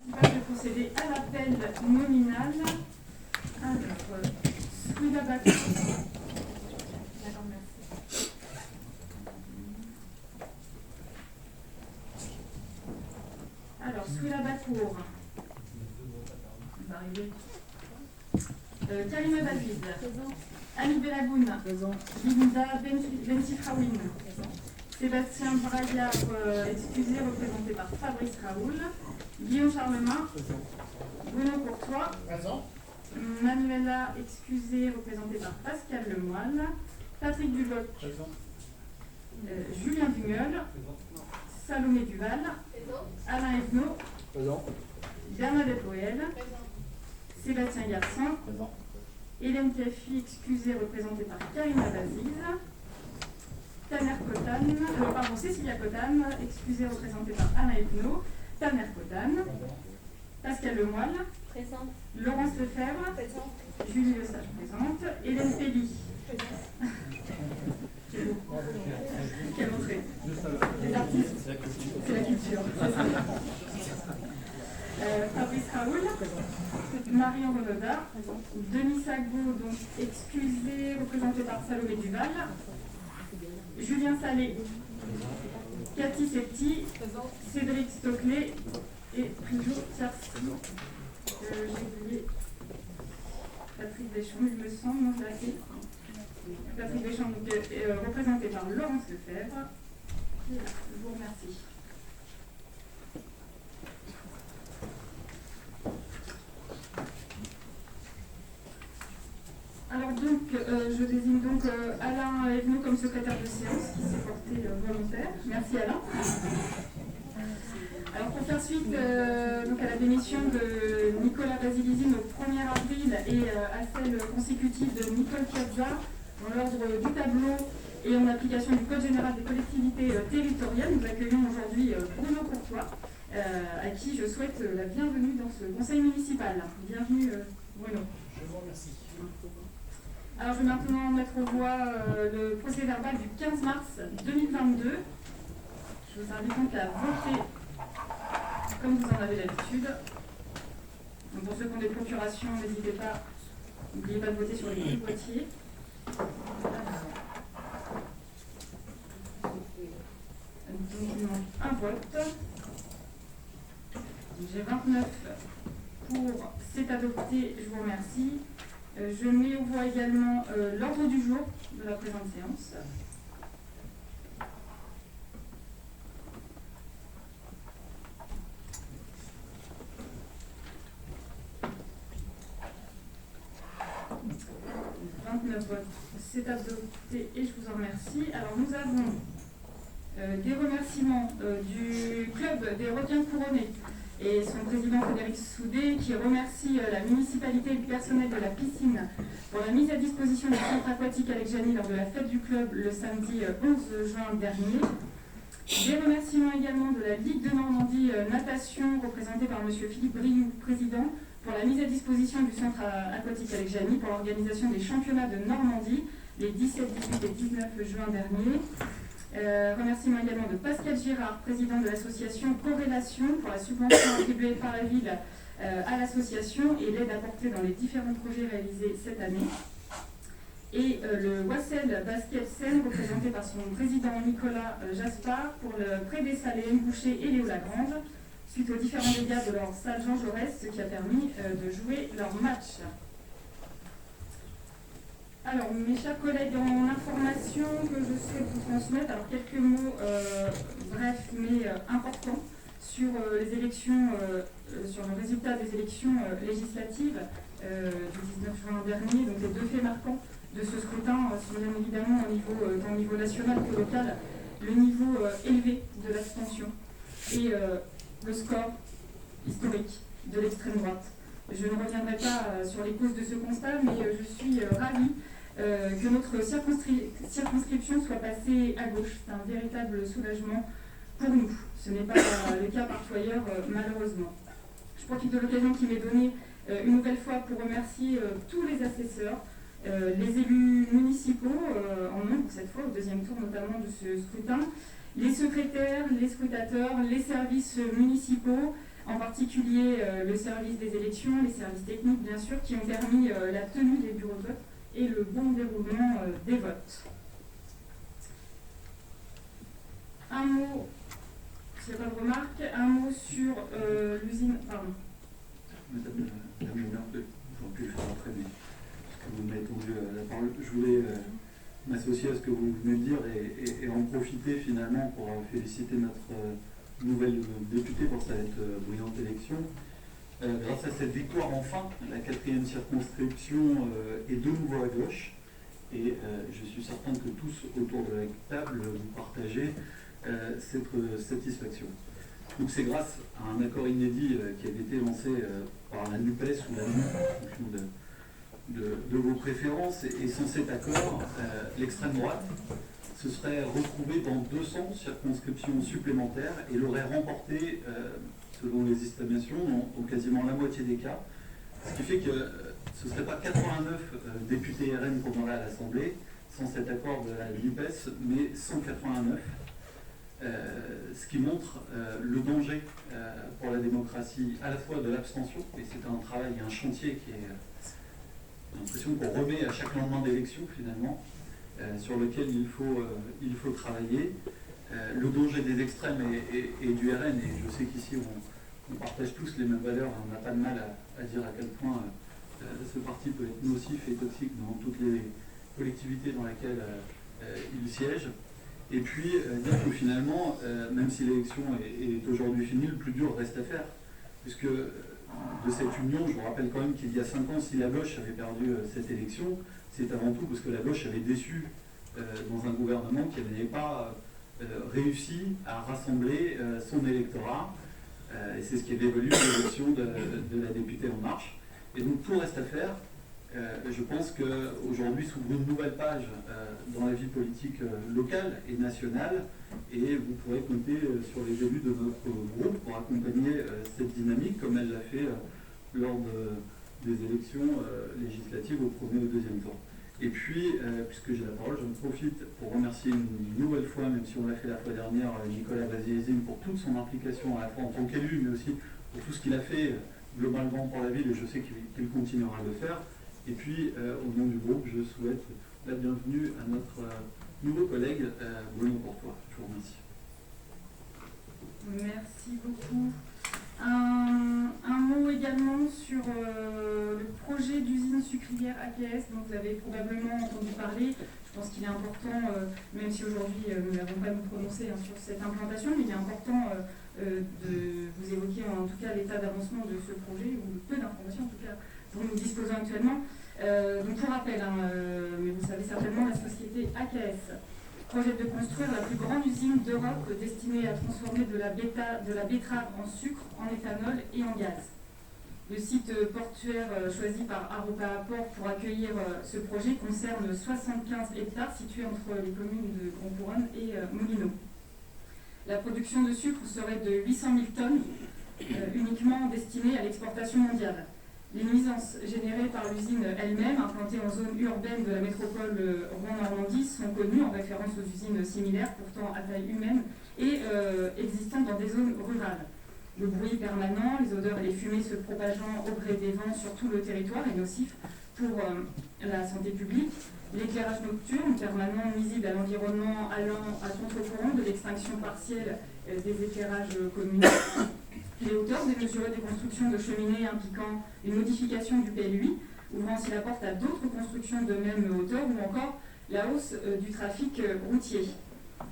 Je vais procéder à l'appel nominal. Alors, Souila Bakour. D'accord, merci. Alors, Souila Bakour. On va arriver. Karima Baziz. Ali Belagoun. Linda Bentifraoui. Sébastien Braillard, excusé, représenté par Fabrice Raoul. Guillaume Charlemagne. Bruno Courtois. Présent. Manuela, excusée, représentée par Pascal Lemoine. Patrick Duboc. Présent. Julien Dumeul. Salomé Duval. Alain Evno. Présent. Bernadette Boël. Sébastien Garçon. Présent. Hélène Caffi, excusée, représentée par Karima Baziz. Cécilia Cotan, excusée, représentée par Alain Evno. Taner Cotan. Pascal Lemoine. Présente. Laurence Lefebvre. Présente. Julie Lesage présente. Hélène Pelly. Quelle entrée. Les artistes. C'est la culture. Fabrice Raoul. Marion Renaudard. Denis Sago, donc excusé, représenté par Salomé Duval. Julien Salé. Cathy Septi. Cédric Stoclet. Et Prijo Tiercy. J'ai oublié Patrick Deschamps, il me semble, non, j'ai raté. Patrick Deschamps, donc, représenté par Laurence Lefebvre. Je vous remercie. Alors donc, je désigne donc Alain Evno comme secrétaire de séance qui s'est porté volontaire. Merci Alain. Alors pour faire suite donc à la démission de Nicolas Basilizine au 1er avril et à celle consécutive de Nicole Piazza dans l'ordre du tableau et en application du Code général des collectivités territoriales, nous accueillons aujourd'hui Bruno Courtois, à qui je souhaite la bienvenue dans ce conseil municipal. Bienvenue Bruno. Je vous remercie. Alors je vais maintenant mettre aux voix le procès verbal du 15 mars 2022. Je vous invite donc à voter comme vous en avez l'habitude. Pour ceux qui ont des procurations, n'hésitez pas, n'oubliez pas de voter sur les petits boîtiers. Donc il manque un vote. J'ai 29 pour, c'est adopté, je vous remercie. Je mets aux voix également l'ordre du jour de la présente séance. C'est adopté et je vous en remercie. Alors nous avons des remerciements du club des requins couronnés et son président Frédéric Soudé qui remercie la municipalité et le personnel de la piscine pour la mise à disposition du centre aquatique Alex Jany lors de la fête du club le samedi 11 juin dernier. Des remerciements également de la Ligue de Normandie Natation représentée par M. Philippe Briou, président, pour la mise à disposition du centre aquatique Alex Jany pour l'organisation des championnats de Normandie les 17, 18 et 19 juin dernier. Remerciements également de Pascal Girard, président de l'association Corrélation, pour la subvention attribuée par la ville à l'association et l'aide apportée dans les différents projets réalisés cette année. Et le Wassel Basket Seine, représenté par son président Nicolas Jaspard, pour le prêt des salles Hélène Boucher et Léo Lagrange, suite aux différents dégâts de leur salle Jean Jaurès, ce qui a permis de jouer leur match. Alors, mes chers collègues, en information que je souhaite vous transmettre, alors quelques mots brefs mais importants sur les élections, sur le résultat des élections législatives du 19 juin dernier. Donc les deux faits marquants de ce scrutin sont bien évidemment tant au niveau national que local, le niveau élevé de l'abstention et le score historique de l'extrême droite. Je ne reviendrai pas sur les causes de ce constat, mais je suis ravie que notre circonscription soit passée à gauche. C'est un véritable soulagement pour nous. Ce n'est pas le cas partout ailleurs, malheureusement. Je profite de l'occasion qui m'est donnée une nouvelle fois pour remercier tous les assesseurs, les élus municipaux en nombre cette fois, au deuxième tour notamment de ce scrutin, les secrétaires, les scrutateurs, les services municipaux, en particulier le service des élections, les services techniques bien sûr, qui ont permis la tenue des bureaux de vote et le bon déroulement des votes. Un mot, s'il n'y a pas de remarque, un mot sur l'usine. Pardon. Madame la maire, j'aurais pu le faire après, mais puisque vous m'avez tendu la parole, je voulais m'associer à ce que vous venez de dire et en profiter finalement pour féliciter notre nouvelle députée pour cette brillante élection. Grâce à cette victoire, enfin, la 4e circonscription est de nouveau à gauche. Et je suis certain que tous autour de la table, vous partagez cette satisfaction. Donc c'est grâce à un accord inédit qui avait été lancé par la NUPES ou la NUP, en fonction de vos préférences. Et sans cet accord, l'extrême droite se serait retrouvée dans 200 circonscriptions supplémentaires et l'aurait remporté, selon les estimations, dans quasiment la moitié des cas. Ce qui fait que ce ne serait pas 89 députés RN qu'on aurait à l'Assemblée, sans cet accord de la NUPES, mais 189. Ce qui montre le danger pour la démocratie, à la fois de l'abstention, et c'est un travail, un chantier qui est l'impression qu'on remet à chaque lendemain d'élection finalement, sur lequel il faut travailler. Le danger des extrêmes et du RN, et je sais qu'ici on partage tous les mêmes valeurs, on n'a pas de mal à dire à quel point ce parti peut être nocif et toxique dans toutes les collectivités dans lesquelles il siège. Et puis dire que finalement, même si l'élection est aujourd'hui finie, le plus dur reste à faire. Puisque de cette union, je vous rappelle quand même qu'il y a 5 ans, si la gauche avait perdu cette élection, c'est avant tout parce que la gauche avait déçu dans un gouvernement qui n'avait pas réussi à rassembler son électorat. Et c'est ce qui avait valu l'élection de la députée En Marche. Et donc tout reste à faire. Je pense qu'aujourd'hui s'ouvre une nouvelle page dans la vie politique locale et nationale, et vous pourrez compter sur les élus de notre groupe pour accompagner cette dynamique, comme elle l'a fait lors des élections législatives au premier et au deuxième tour. Et puis, puisque j'ai la parole, j'en profite pour remercier une nouvelle fois, même si on l'a fait la fois dernière, Nicolas Vaziezine pour toute son implication, à la fois en tant qu'élu, mais aussi pour tout ce qu'il a fait globalement pour la ville, et je sais qu'il continuera de le faire. Et puis, au nom du groupe, je souhaite la bienvenue à notre nouveau collègue, Bruno Courtois. Je vous remercie. Merci beaucoup. Un mot également sur le projet d'usine sucrière AKS dont vous avez probablement entendu parler. Je pense qu'il est important, même si aujourd'hui nous n'avons pas nous prononcé sur cette implantation, mais il est important de vous évoquer en tout cas l'état d'avancement de ce projet, ou peu d'informations en tout cas dont nous disposons actuellement. Donc pour rappel, mais vous savez certainement, la société AKS projette de construire la plus grande usine d'Europe destinée à transformer de la betterave en sucre, en éthanol et en gaz. Le site portuaire choisi par Aropa Port pour accueillir ce projet concerne 75 hectares situés entre les communes de Grand-Couronne et Moulineau. La production de sucre serait de 800 000 tonnes, uniquement destinée à l'exportation mondiale. Les nuisances générées par l'usine elle-même, implantée en zone urbaine de la métropole Rouen-Normandie, sont connues en référence aux usines similaires, pourtant à taille humaine, et existant dans des zones rurales. Le bruit permanent, les odeurs et les fumées se propageant au gré des vents sur tout le territoire est nocif pour la santé publique. L'éclairage nocturne permanent nuisible à l'environnement allant à contre-courant de l'extinction partielle des éclairages communaux. Les hauteurs démesurées des constructions de cheminées impliquant une modification du PLUI, ouvrant ainsi la porte à d'autres constructions de même hauteur, ou encore la hausse du trafic routier.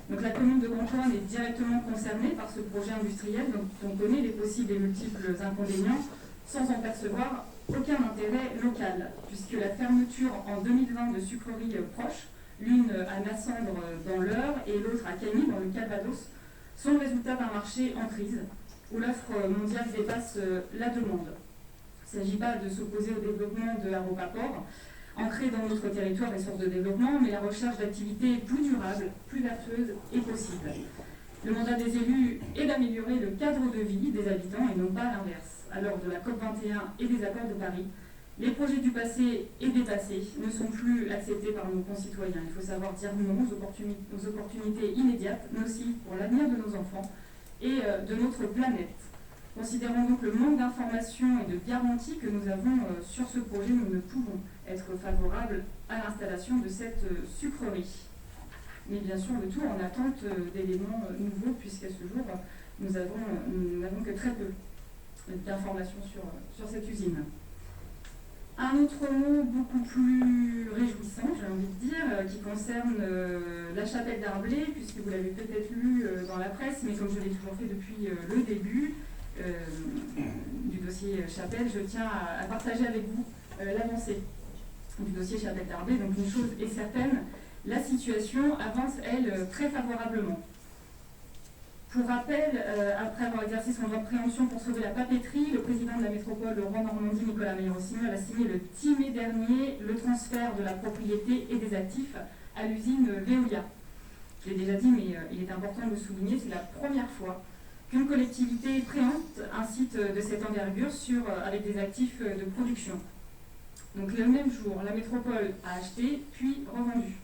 Donc la commune de Grand-Couronne est directement concernée par ce projet industriel dont on connaît les possibles et multiples inconvénients, sans en percevoir aucun intérêt local, puisque la fermeture en 2020 de sucreries proches, l'une à Nassandre dans l'Eure et l'autre à Cagny dans le Calvados, sont le résultat d'un marché en crise, où l'offre mondiale dépasse la demande. Il ne s'agit pas de s'opposer au développement de Aropa Port, ancré dans notre territoire et source de développement, mais la recherche d'activités plus durables, plus vertueuses est possible. Le mandat des élus est d'améliorer le cadre de vie des habitants et non pas l'inverse. À l'heure de la COP21 et des accords de Paris, les projets du passé et des passés ne sont plus acceptés par nos concitoyens. Il faut savoir dire non aux opportunités immédiates, nocives pour l'avenir de nos enfants et de notre planète. Considérant donc le manque d'informations et de garanties que nous avons sur ce projet, nous ne pouvons être favorables à l'installation de cette sucrerie. Mais bien sûr, le tout en attente d'éléments nouveaux, puisqu'à ce jour, nous n'avons que très peu d'informations sur cette usine. Un autre mot beaucoup plus réjouissant, j'ai envie de dire, qui concerne la chapelle d'Arblay, puisque vous l'avez peut-être lu dans la presse, mais comme je l'ai toujours fait depuis le début du dossier chapelle, je tiens à partager avec vous l'avancée du dossier chapelle d'Arblay. Donc une chose est certaine, la situation avance, elle, très favorablement. Pour rappel, après avoir exercé son droit de préemption pour sauver la papeterie, le président de la métropole Rouen-Normandie, Nicolas Meillon-Rossignol, a signé le 10 mai dernier le transfert de la propriété et des actifs à l'usine Veolia. Je l'ai déjà dit, mais il est important de le souligner, c'est la première fois qu'une collectivité préempte un site de cette envergure avec des actifs de production. Donc le même jour, la métropole a acheté puis revendu.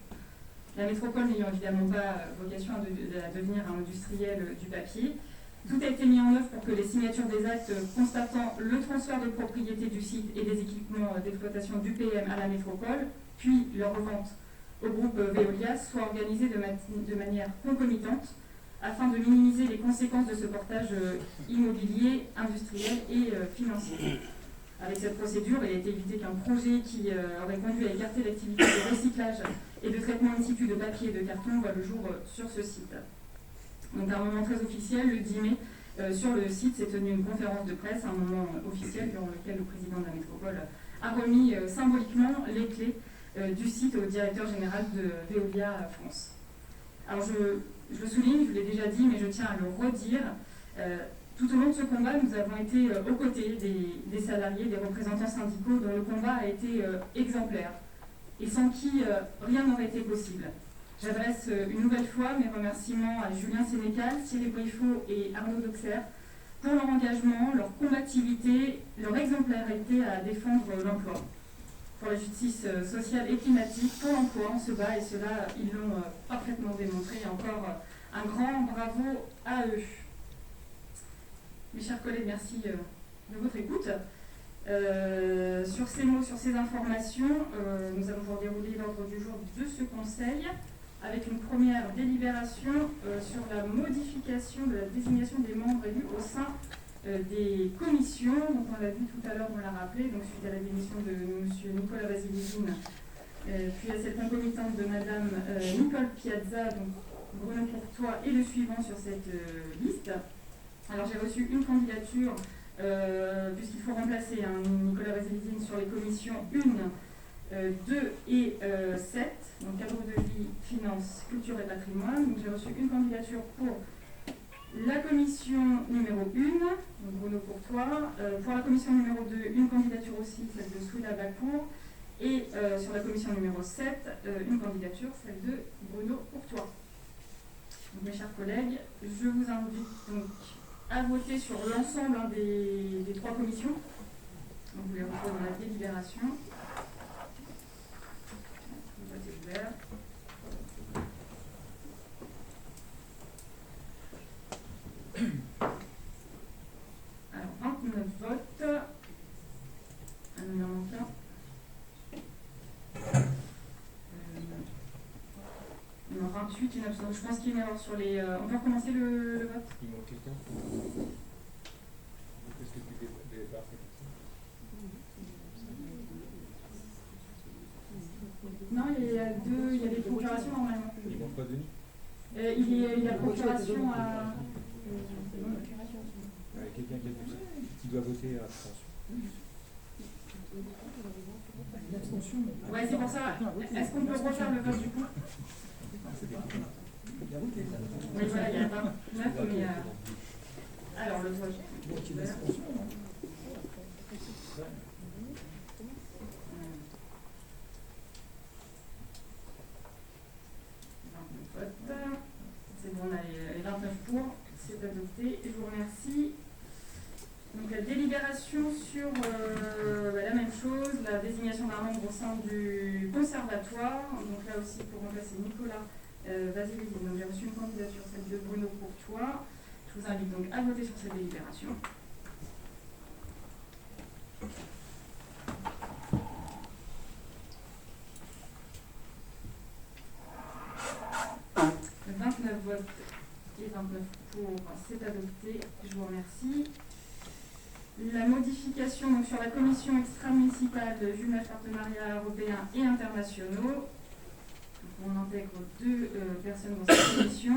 La métropole n'ayant évidemment pas vocation à devenir un industriel du papier, tout a été mis en œuvre pour que les signatures des actes constatant le transfert de propriété du site et des équipements d'exploitation du PM à la métropole, puis leur revente au groupe Veolia, soient organisées de manière concomitante afin de minimiser les conséquences de ce portage immobilier, industriel et financier. Avec cette procédure, il a été évité qu'un projet qui aurait conduit à écarter l'activité de recyclage et de traitement in situ de papier et de carton voit le jour sur ce site. Donc à un moment très officiel, le 10 mai, sur le site s'est tenue une conférence de presse, un moment officiel durant lequel le président de la métropole a remis symboliquement les clés du site au directeur général de Veolia France. Alors je le souligne, je l'ai déjà dit, mais je tiens à le redire. Tout au long de ce combat, nous avons été aux côtés des salariés, des représentants syndicaux dont le combat a été exemplaire et sans qui rien n'aurait été possible. J'adresse une nouvelle fois mes remerciements à Julien Sénécal, Thierry Briffaut et Arnaud Doxer pour leur engagement, leur combativité, leur exemplarité à défendre l'emploi. Pour la justice sociale et climatique, pour l'emploi, on se bat et cela, ils l'ont parfaitement démontré. Encore un grand bravo à eux. Mes chers collègues, merci de votre écoute. Sur ces mots, sur ces informations, nous allons pouvoir dérouler l'ordre du jour de ce conseil avec une première délibération sur la modification de la désignation des membres élus au sein des commissions. Donc on l'a vu tout à l'heure, on l'a rappelé, donc suite à la démission de M. Nicolas Vasilivine, puis à cette concomitante de Mme Nicole Piazza, donc Bruno Courtois est le suivant sur cette liste. Alors j'ai reçu une candidature, puisqu'il faut remplacer Nicolas Vasilivine sur les commissions 1, 2 et 7, donc cadre de vie, finances, culture et patrimoine. Donc j'ai reçu une candidature pour la commission numéro 1, donc Bruno Courtois, pour la commission numéro 2, une candidature aussi, celle de Souila Bakour, et sur la commission numéro 7, une candidature, celle de Bruno Courtois. Donc, mes chers collègues, je vous invite donc à voter sur l'ensemble des 3 commissions. Donc, vous les retrouvez dans la délibération. Le vote est ouvert. Alors, 29 votes. Il en manque un. Il en manque 28, une abstention. Je pense qu'il y a une erreur sur les... on peut recommencer le vote? Il manque quelqu'un? Est-ce que tu débarques? Non, il y a des procurations normalement. Il manque pas Denis? Il y a procuration à... Quelqu'un qui doit voter à l'abstention. Ouais, c'est pour ça. Est-ce qu'on peut refaire le vote du coup? Oui, voilà, il y a 29, mais... Alors, le vote est ouvert. C'est bon, on a les 29 pour, c'est adopté. Et je vous remercie. Donc la délibération sur la même chose, la désignation d'un membre au sein du conservatoire. Donc là aussi pour remplacer Nicolas Vasilivine. Donc j'ai reçu une candidature, celle de Bruno Courtois. Je vous invite donc à voter sur cette délibération. 29 votes et 29 pour, c'est adopté. Je vous remercie. La modification donc, sur la commission extra-municipale de jumelage partenariats européens et internationaux. On intègre 2 personnes dans cette commission.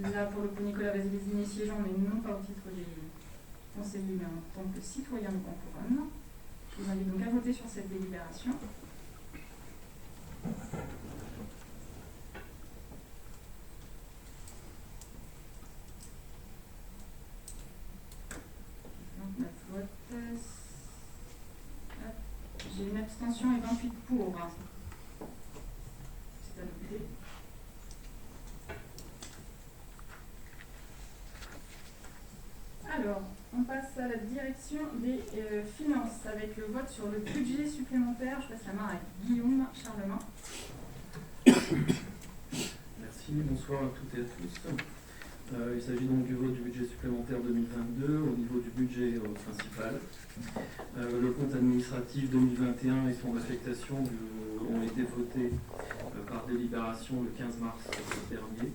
Là, pour le coup, Nicolas Vasilesini siégeant, mais non pas au titre des conseillers, mais en tant que citoyen de Grand-Couronne. Je vous invite donc à voter sur cette délibération. J'ai une abstention et 28 pour. C'est adopté. Alors, on passe à la direction des finances avec le vote sur le budget supplémentaire. Je passe la main à Guillaume Charlemagne. Merci, bonsoir à toutes et à tous. Il s'agit donc du vote du budget supplémentaire 2022 au niveau du budget principal. Le compte administratif 2021 et son affectation ont été votés par délibération le 15 mars dernier.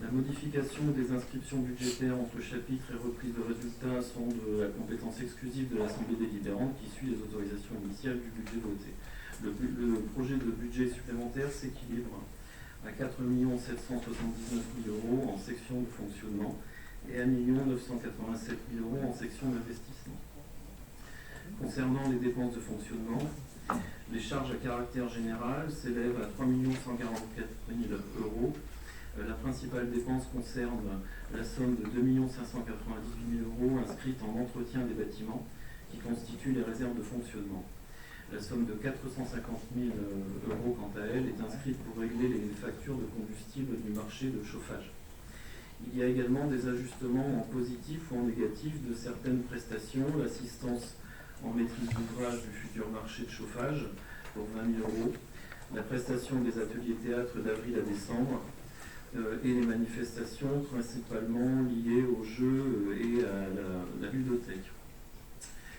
La modification des inscriptions budgétaires entre chapitres et reprise de résultats sont de la compétence exclusive de l'Assemblée délibérante qui suit les autorisations initiales du budget voté. Le projet de budget supplémentaire s'équilibre à 4 779 000 € en section de fonctionnement et 1 987 000 € en section d'investissement. Concernant les dépenses de fonctionnement, les charges à caractère général s'élèvent à 3 144 000 €. La principale dépense concerne la somme de 2 598 000 € inscrite en entretien des bâtiments qui constituent les réserves de fonctionnement. La somme de 450 000 € quant à elle est inscrite pour régler les factures de combustible du marché de chauffage. Il y a également des ajustements en positif ou en négatif de certaines prestations, l'assistance en maîtrise d'ouvrage du futur marché de chauffage pour 20 000 €, la prestation des ateliers théâtre d'avril à décembre et les manifestations principalement liées aux jeux et à la ludothèque.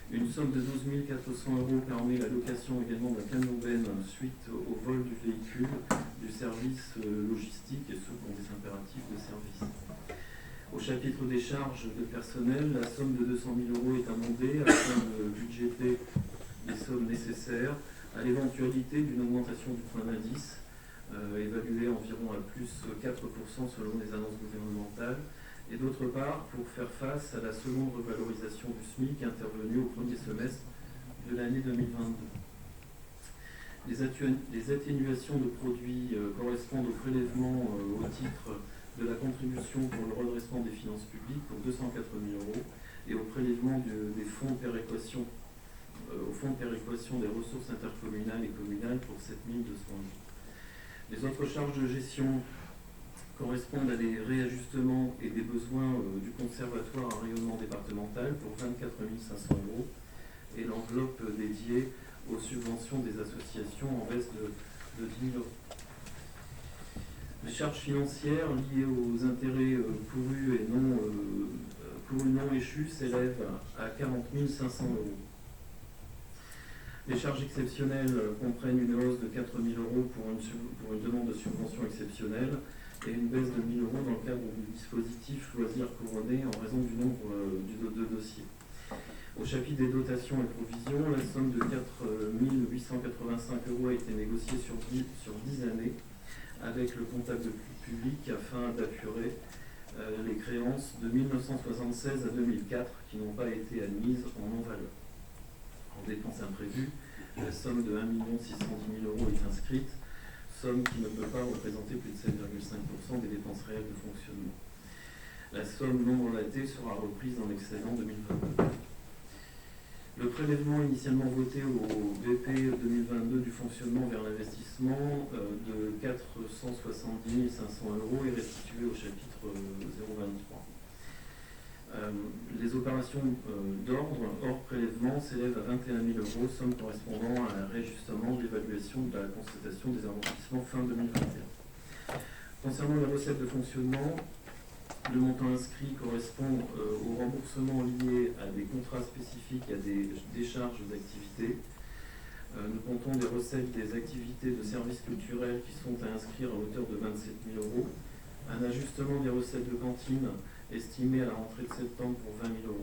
Une somme de 12 400 € permet la location également d'un camion-ben suite au vol du véhicule du service logistique et ce pour des impératifs de service. Au chapitre des charges de personnel, la somme de 200 000 € est amendée afin de budgéter les sommes nécessaires à l'éventualité d'une augmentation du point d'indice, évaluée environ à plus 4% selon les annonces gouvernementales, et d'autre part pour faire face à la seconde revalorisation du SMIC intervenue au premier semestre de l'année 2022. Les atténuations de produits correspondent au prélèvement au titre de la contribution pour le redressement des finances publiques pour 204 000 € et au prélèvement des fonds de péréquation, au fonds de péréquation des ressources intercommunales et communales pour 7 200 €. Les autres charges de gestion correspondent à des réajustements et des besoins du conservatoire à rayonnement départemental pour 24 500 € et l'enveloppe dédiée aux subventions des associations en baisse de 10 000 €. Les charges financières liées aux intérêts courus et non échus s'élèvent à 40 500 €. Les charges exceptionnelles comprennent une hausse de 4 000 € pour une demande de subvention exceptionnelle et une baisse de 1 000 € dans le cadre du dispositif loisirs couronnés en raison du nombre de dossiers. Au chapitre des dotations et provisions, la somme de 4 885 € a été négociée sur 10 années avec le comptable public afin d'apurer les créances de 1976 à 2004 qui n'ont pas été admises en non-valeur. En dépenses imprévues, la somme de 1 610 000 € est inscrite, somme qui ne peut pas représenter plus de 7,5% des dépenses réelles de fonctionnement. La somme non relatée sera reprise dans l'excédent 2022. Le prélèvement initialement voté au BP 2022 du fonctionnement vers l'investissement de 470 500 € est restitué au chapitre 023. Les opérations d'ordre hors prélèvement s'élèvent à 21 000 €, somme correspondant à un réajustement de l'évaluation de la constatation des amortissements fin 2021. Concernant les recettes de fonctionnement, Le montant inscrit correspond au remboursement lié à des contrats spécifiques et à des décharges d'activités. Nous comptons des recettes des activités de services culturels qui sont à inscrire à hauteur de 27 000 €. Un ajustement des recettes de cantine estimé à la rentrée de septembre pour 20 000 €.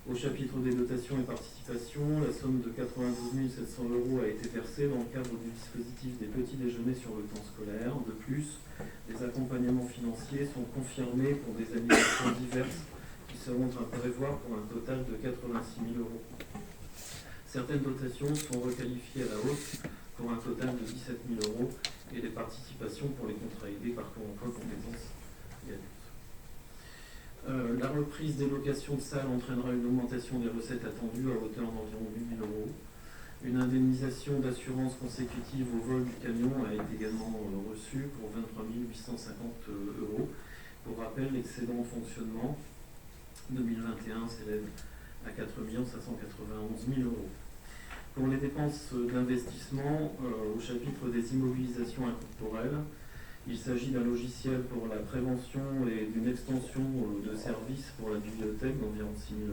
Au chapitre des dotations et participations, la somme de 92 700 € a été versée dans le cadre du dispositif des petits déjeuners sur le temps scolaire. De plus, les accompagnements financiers sont confirmés pour des animations diverses qui seront à prévoir pour un total de 86 000 €. Certaines dotations sont requalifiées à la hausse pour un total de 17 000 € et les participations pour les contrats aidés par emploi compétences et adultes. La reprise des locations de salles entraînera une augmentation des recettes attendues à hauteur d'environ 8 000 €. Une indemnisation d'assurance consécutive au vol du camion a été également reçue pour 23 850 €. Pour rappel, l'excédent en fonctionnement 2021 s'élève à 4 591 000 €. Pour les dépenses d'investissement, au chapitre des immobilisations incorporelles, il s'agit d'un logiciel pour la prévention et d'une extension de services pour la bibliothèque d'environ 6 000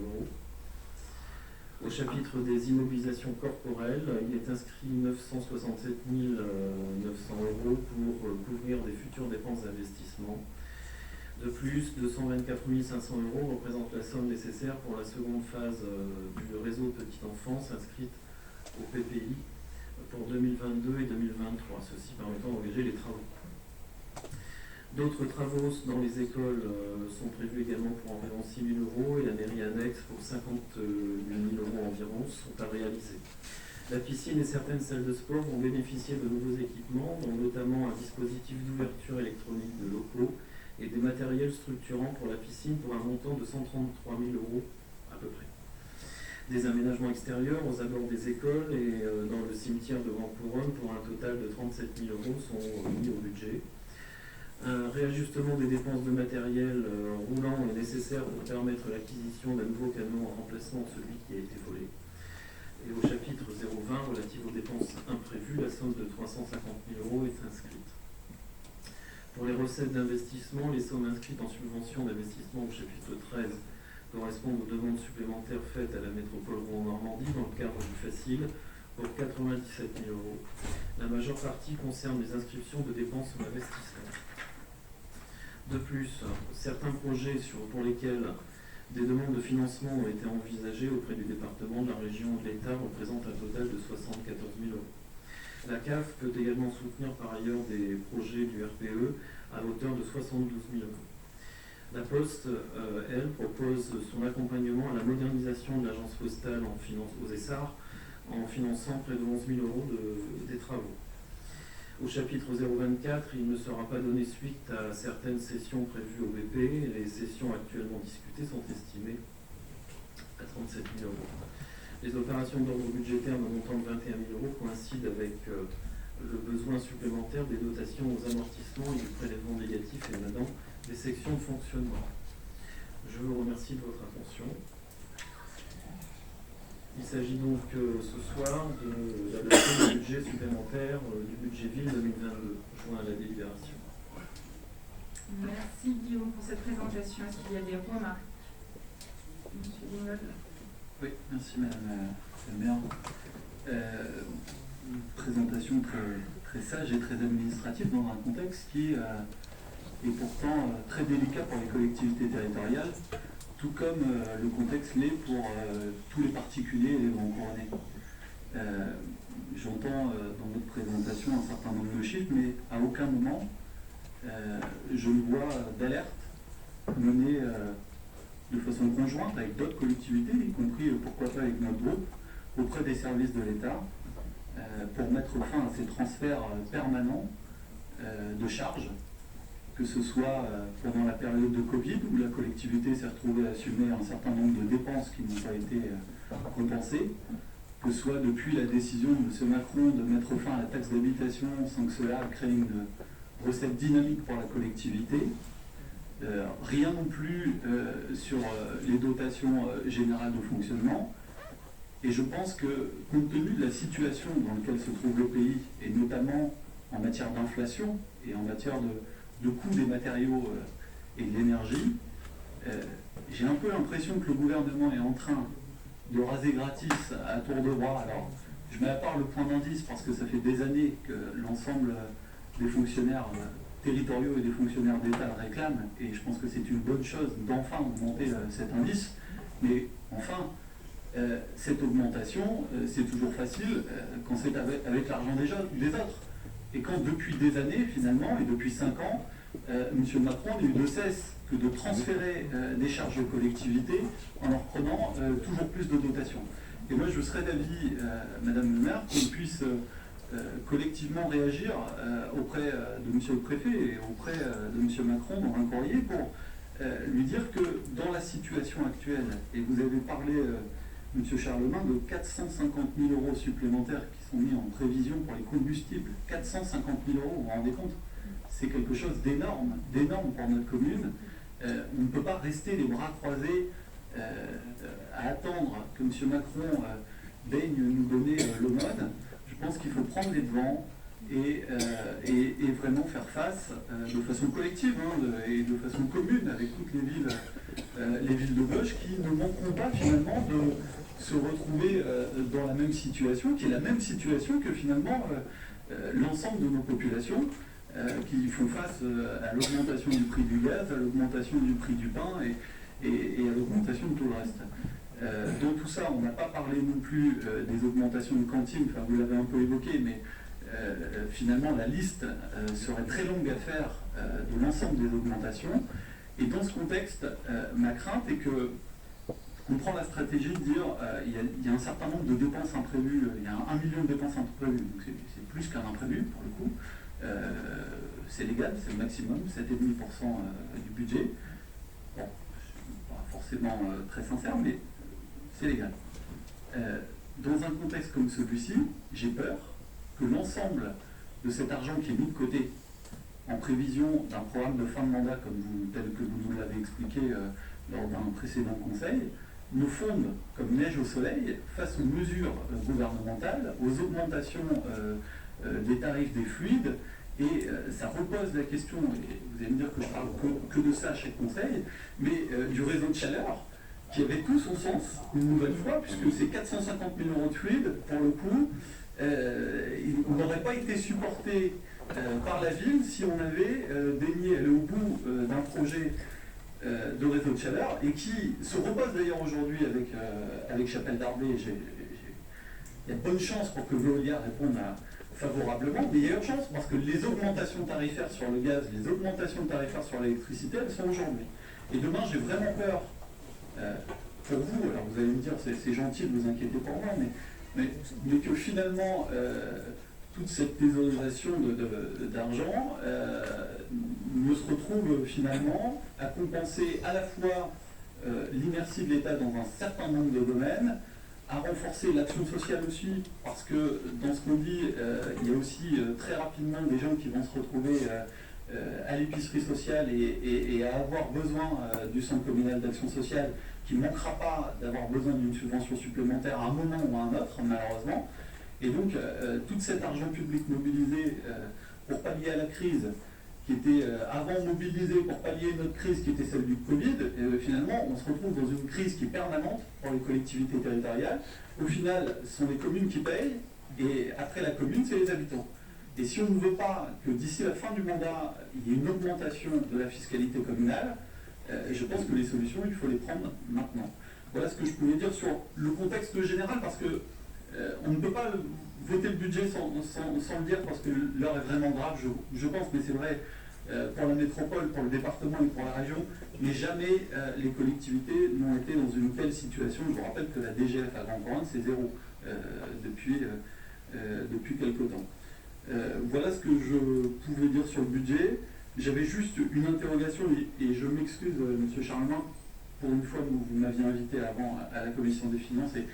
€. Au chapitre des immobilisations corporelles, il est inscrit 967 900 € pour couvrir des futures dépenses d'investissement. De plus, 224 500 € représentent la somme nécessaire pour la seconde phase du réseau Petite Enfance inscrite au PPI pour 2022 et 2023, ceci permettant d'engager les travaux. D'autres travaux dans les écoles sont prévus également pour environ 6 000 € et la mairie annexe pour 58 000 € environ sont à réaliser. La piscine et certaines salles de sport vont bénéficier de nouveaux équipements, dont notamment un dispositif d'ouverture électronique de locaux et des matériels structurants pour la piscine pour un montant de 133 000 € à peu près. Des aménagements extérieurs aux abords des écoles et dans le cimetière de Grande Couronne pour un total de 37 000 € sont mis au budget. Un réajustement des dépenses de matériel roulant est nécessaire pour permettre l'acquisition d'un nouveau camion en remplacement de celui qui a été volé. Et au chapitre 020 relatif aux dépenses imprévues, la somme de 350 000 € est inscrite. Pour les recettes d'investissement, les sommes inscrites en subvention d'investissement au chapitre 13 correspondent aux demandes supplémentaires faites à la métropole Rouen-Normandie dans le cadre du FACIL pour 97 000 €. La majeure partie concerne les inscriptions de dépenses d'investissement. De plus, certains projets pour lesquels des demandes de financement ont été envisagées auprès du département, de la région et de l'État représentent un total de 74 000 €. La CAF peut également soutenir par ailleurs des projets du RPE à hauteur de 72 000 €. La Poste, elle, propose son accompagnement à la modernisation de l'agence postale aux Essarts en finançant près de 11 000 € des travaux. Au chapitre 024, il ne sera pas donné suite à certaines sessions prévues au BP. Les sessions actuellement discutées sont estimées à 37 000 €. Les opérations d'ordre budgétaire d'un montant de 21 000 € coïncident avec le besoin supplémentaire des dotations aux amortissements et du prélèvement négatif émanant des sections de fonctionnement. Je vous remercie de votre attention. Il s'agit donc ce soir de l'adoption du budget supplémentaire du budget ville 2022, joint à la délibération. Merci Guillaume pour cette présentation. Est-ce qu'il y a des remarques? Monsieur Guignol. Oui, merci Madame la maire. Une présentation très sage et très administrative dans un contexte qui est pourtant très délicat pour les collectivités territoriales, tout comme le contexte l'est pour tous les particuliers et les grands couronnés. J'entends dans votre présentation un certain nombre de chiffres, mais à aucun moment je ne vois d'alerte menée de façon conjointe avec d'autres collectivités, y compris pourquoi pas avec notre groupe, auprès des services de l'État, pour mettre fin à ces transferts permanents de charges, que ce soit pendant la période de Covid, où la collectivité s'est retrouvée à assumer un certain nombre de dépenses qui n'ont pas été compensées, que ce soit depuis la décision de M. Macron de mettre fin à la taxe d'habitation sans que cela crée une recette dynamique pour la collectivité. Rien non plus sur les dotations générales de fonctionnement. Et je pense que, compte tenu de la situation dans laquelle se trouve le pays, et notamment en matière d'inflation et en matière de coût des matériaux et de l'énergie, j'ai un peu l'impression que le gouvernement est en train de raser gratis à tour de bras. Alors, je mets à part le point d'indice parce que ça fait des années que l'ensemble des fonctionnaires territoriaux et des fonctionnaires d'État le réclament, et je pense que c'est une bonne chose d'enfin augmenter cet indice, mais enfin, cette augmentation, c'est toujours facile quand c'est avec l'argent des autres. Et quand depuis des années, finalement, et depuis 5 ans, M. Macron n'a eu de cesse que de transférer des charges aux collectivités en leur prenant toujours plus de dotations. Et moi, je serais d'avis, Madame le maire, qu'on puisse collectivement réagir auprès de M. le préfet et auprès de M. Macron dans un courrier pour lui dire que dans la situation actuelle, et vous avez parlé, M. Charlemagne, de 450 000 € supplémentaires qui sont mis en prévision pour les combustibles. 450 000 €, vous vous rendez compte? C'est quelque chose d'énorme pour notre commune. On ne peut pas rester les bras croisés à attendre que M. Macron daigne nous donner l'aumône. Je pense qu'il faut prendre les devants et vraiment faire face de façon collective et de façon commune avec toutes les villes de gauche qui ne manqueront pas finalement de se retrouver dans la même situation, qui est la même situation que finalement l'ensemble de nos populations qui font face à l'augmentation du prix du gaz, à l'augmentation du prix du pain et à l'augmentation de tout le reste. Dans tout ça, on n'a pas parlé non plus des augmentations de cantines, enfin vous l'avez un peu évoqué, mais finalement la liste serait très longue à faire de l'ensemble des augmentations. Et dans ce contexte, ma crainte est que on prend la stratégie de dire il y a un certain nombre de dépenses imprévues, il y a 1 million de dépenses imprévues, donc c'est plus qu'un imprévu pour le coup. C'est légal, c'est le maximum, 7,5% du budget. Bon, pas forcément très sincère, mais c'est légal. Dans un contexte comme celui-ci, j'ai peur que l'ensemble de cet argent qui est mis de côté en prévision d'un programme de fin de mandat tel que vous nous l'avez expliqué lors d'un précédent conseil, nous fonde comme neige au soleil face aux mesures gouvernementales, aux augmentations des tarifs des fluides, et ça repose la question, et vous allez me dire que je parle que de ça à chaque conseil, mais du réseau de chaleur, qui avait tout son sens, une nouvelle fois, puisque ces 450 000 € de fluides, pour le coup, ils n'auraient pas été supportés par la ville si on avait daigné aller au bout d'un projet de réseau de chaleur, et qui se repose d'ailleurs aujourd'hui avec Chapelle Darblay. Il y a de bonnes chances pour que Veolia réponde favorablement, mais il y a urgence parce que les augmentations tarifaires sur le gaz, les augmentations tarifaires sur l'électricité, elles sont aujourd'hui. Et demain, j'ai vraiment peur pour vous, alors vous allez me dire c'est gentil de vous inquiéter pour moi, mais que finalement toute cette thésaurisation d'argent ne se retrouve finalement à compenser à la fois l'inertie de l'État dans un certain nombre de domaines, à renforcer l'action sociale aussi, parce que dans ce qu'on dit, il y a aussi très rapidement des gens qui vont se retrouver à l'épicerie sociale et à avoir besoin du centre communal d'action sociale, qui ne manquera pas d'avoir besoin d'une subvention supplémentaire à un moment ou à un autre, malheureusement. Et donc, tout cet argent public mobilisé pour pallier à la crise, qui était avant mobilisé pour pallier notre crise qui était celle du Covid, finalement, on se retrouve dans une crise qui est permanente pour les collectivités territoriales. Au final, ce sont les communes qui payent, et après la commune, c'est les habitants. Et si on ne veut pas que d'ici la fin du mandat, il y ait une augmentation de la fiscalité communale, je pense que les solutions, il faut les prendre maintenant. Voilà ce que je pouvais dire sur le contexte général, parce que on ne peut pas voter le budget sans le dire, parce que l'heure est vraiment grave, je pense, mais c'est vrai pour la métropole, pour le département et pour la région, mais jamais les collectivités n'ont été dans une telle situation. Je vous rappelle que la DGF à Grand Couronne, c'est 0 depuis quelque temps. Voilà ce que je pouvais dire sur le budget. J'avais juste une interrogation, et je m'excuse, M. Charlemagne, pour une fois, vous m'aviez invité avant à la commission des finances, et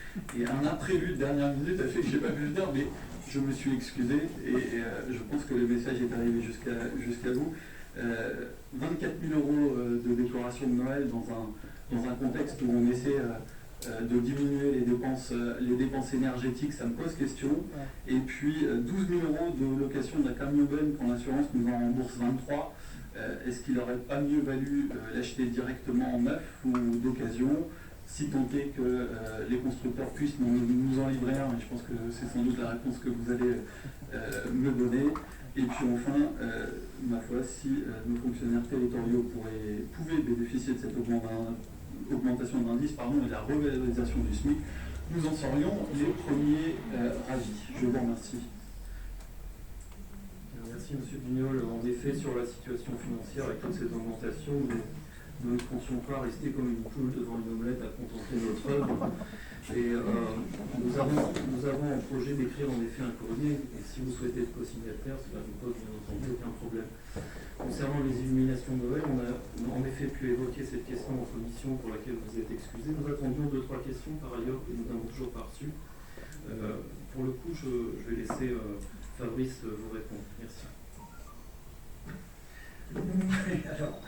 un imprévu de dernière minute a fait que je n'ai pas pu le dire, mais je me suis excusé, et je pense que le message est arrivé jusqu'à vous. 24 000 € de décoration de Noël dans un contexte où on essaie de diminuer les dépenses énergétiques, ça me pose question. Et puis 12 000 € de location d'un camion-ben quand l'assurance nous en rembourse 23. Est-ce qu'il n'aurait pas mieux valu l'acheter directement en neuf ou d'occasion, si tant est que les constructeurs puissent nous en livrer un? Et je pense que c'est sans doute la réponse que vous allez me donner. Et puis enfin, ma foi, si nos fonctionnaires territoriaux pouvaient bénéficier de cette augmentation d'indice et la revalorisation du SMIC, nous en serions les premiers ravis. Je vous remercie. Merci M. Bignol. En effet, sur la situation financière avec toute cette augmentation, nous ne pensions pas rester comme une poule devant une omelette à contempler notre œuvre. Et nous avons en projet d'écrire en effet un courrier, et si vous souhaitez être co-signataire, cela ne pose bien entendu aucun problème. Concernant les illuminations de Noël, on a en effet pu évoquer cette question en commission pour laquelle vous êtes excusé. Nous attendions 2-3 questions par ailleurs que nous n'avons toujours pas reçues. Pour le coup, je vais laisser Fabrice vous répondre. Merci. Alors,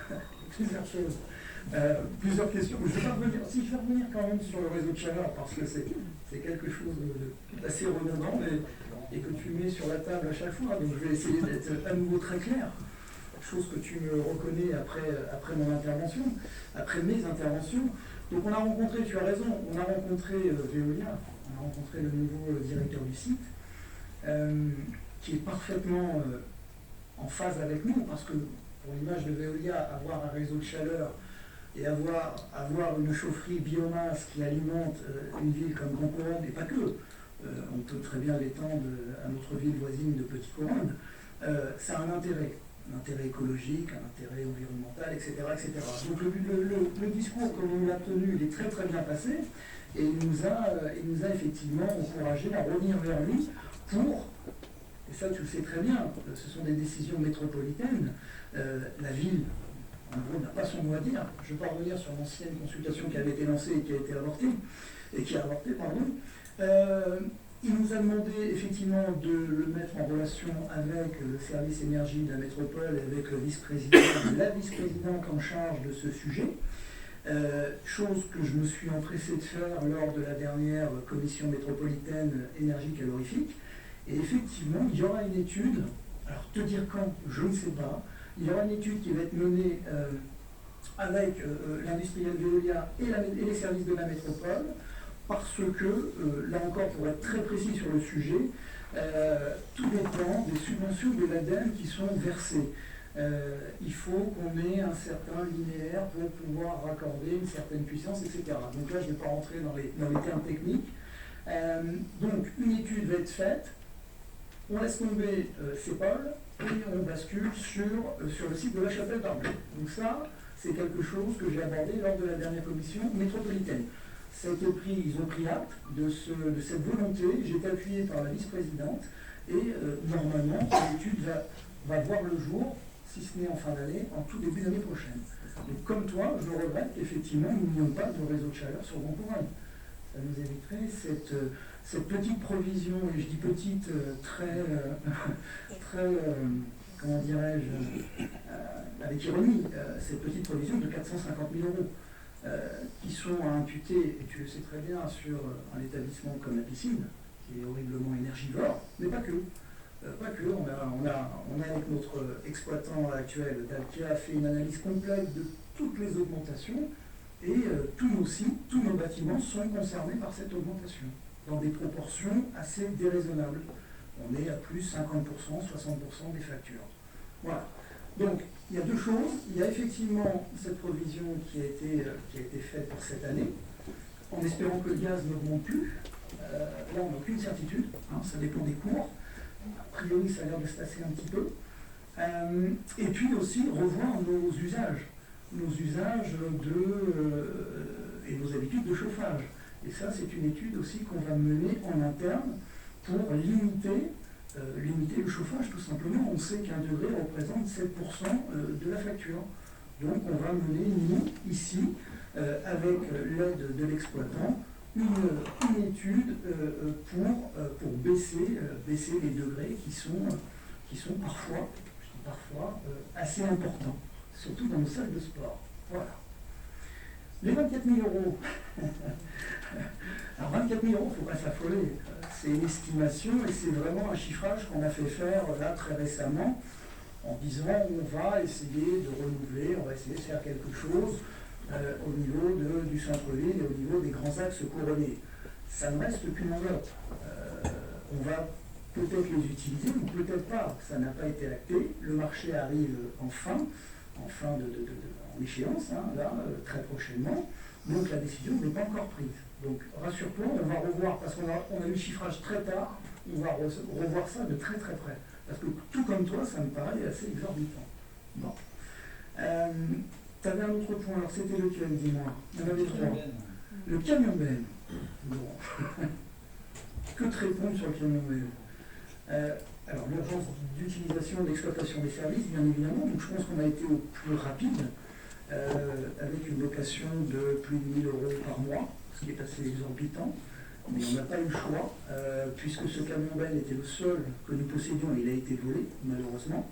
plusieurs choses. Plusieurs questions. Je vais revenir quand même sur le réseau de chaleur parce que c'est quelque chose d'assez redondant et que tu mets sur la table à chaque fois. Donc je vais essayer d'être à nouveau très clair. Chose que tu me reconnais après mon intervention, après mes interventions. Donc on a rencontré, tu as raison, on a rencontré Veolia, on a rencontré le nouveau directeur du site, qui est parfaitement en phase avec nous, parce que pour l'image de Veolia, avoir un réseau de chaleur et avoir une chaufferie biomasse qui alimente une ville comme Grand Couronne, et pas que, on peut très bien l'étendre à notre ville voisine de Petite Couronne, ça a un intérêt écologique, un intérêt environnemental, etc. etc. Donc le discours que l'on a tenu, il est très très bien passé, et il nous a effectivement encouragé à revenir vers lui pour, et ça tu le sais très bien, ce sont des décisions métropolitaines, la ville, en gros, n'a pas son mot à dire. Je peux revenir sur l'ancienne consultation qui avait été lancée et qui a été avortée, il nous a demandé effectivement de le mettre en relation avec le service énergie de la métropole, avec le vice-président, la vice-présidente en charge de ce sujet. Chose que je me suis empressé de faire lors de la dernière commission métropolitaine énergie calorifique. Et effectivement, il y aura une étude, alors te dire quand, je ne sais pas, il y aura une étude qui va être menée avec l'industriel Veolia et les services de la métropole, parce que, là encore, pour être très précis sur le sujet, tout dépend des subventions de l'ADEME qui sont versées. Il faut qu'on ait un certain linéaire pour pouvoir raccorder une certaine puissance, etc. Donc là, je ne vais pas rentrer dans les termes techniques. Donc, une étude va être faite, on laisse tomber CEPOL, et on bascule sur le site de la Chapelle d'Arblay. Donc ça, c'est quelque chose que j'ai abordé lors de la dernière commission métropolitaine. Ils ont pris acte de cette volonté, j'ai été appuyé par la vice-présidente, et normalement, l'étude va voir le jour, si ce n'est en fin d'année, en tout début d'année prochaine. Donc comme toi, je regrette qu'effectivement, nous n'ayons pas de réseau de chaleur sur Grand Couronne. Ça nous éviterait cette petite provision, et je dis petite, comment dirais-je, avec ironie, cette petite provision de 450 000 euros. Qui sont à imputer, et tu le sais très bien, sur un établissement comme la piscine, qui est horriblement énergivore, mais pas que. On a avec notre exploitant actuel, Dalkia, fait une analyse complète de toutes les augmentations, et tous nos bâtiments sont concernés par cette augmentation, dans des proportions assez déraisonnables. On est à plus 50%, 60% des factures. Voilà. Donc, il y a deux choses. Il y a effectivement cette provision qui a été faite pour cette année, en espérant que le gaz n'augmente plus. Là, on n'a aucune certitude, ça dépend des cours. A priori, ça a l'air de se tasser un petit peu. Et puis aussi, revoir nos usages et nos habitudes de chauffage. Et ça, c'est une étude aussi qu'on va mener en interne pour limiter le chauffage, tout simplement. On sait qu'un degré représente 7% de la facture. Donc on va mener, nous, ici, avec l'aide de l'exploitant, une étude pour baisser les degrés qui sont parfois assez importants, surtout dans nos salles de sport. Voilà. Les 24 000 euros. Alors 24 000 euros, il ne faut pas s'affoler. C'est une estimation et c'est vraiment un chiffrage qu'on a fait faire là très récemment en disant on va essayer de renouveler, on va essayer de faire quelque chose au niveau du centre-ville et au niveau des grands axes couronnés. Ça ne reste qu'une enveloppe. On va peut-être les utiliser ou peut-être pas. Ça n'a pas été acté. Le marché arrive en échéance, là, très prochainement. Donc la décision n'est pas encore prise. Donc rassure-toi, on va revoir, parce qu'on a eu le chiffrage très tard, on va revoir ça de très très près. Parce que tout comme toi, ça me paraît assez exorbitant. Bon. Tu avais un autre point, alors c'était lequel, dis-moi? Il y en avait trois. Le camion Ben. Bon. Que te répondre sur le camion Ben? Alors l'urgence d'utilisation, d'exploitation des services, bien évidemment, donc je pense qu'on a été au plus rapide, avec une location de plus de 1 000 € par mois, ce qui est assez exorbitant, mais on n'a pas eu le choix, puisque ce camion Ben était le seul que nous possédions, il a été volé, malheureusement.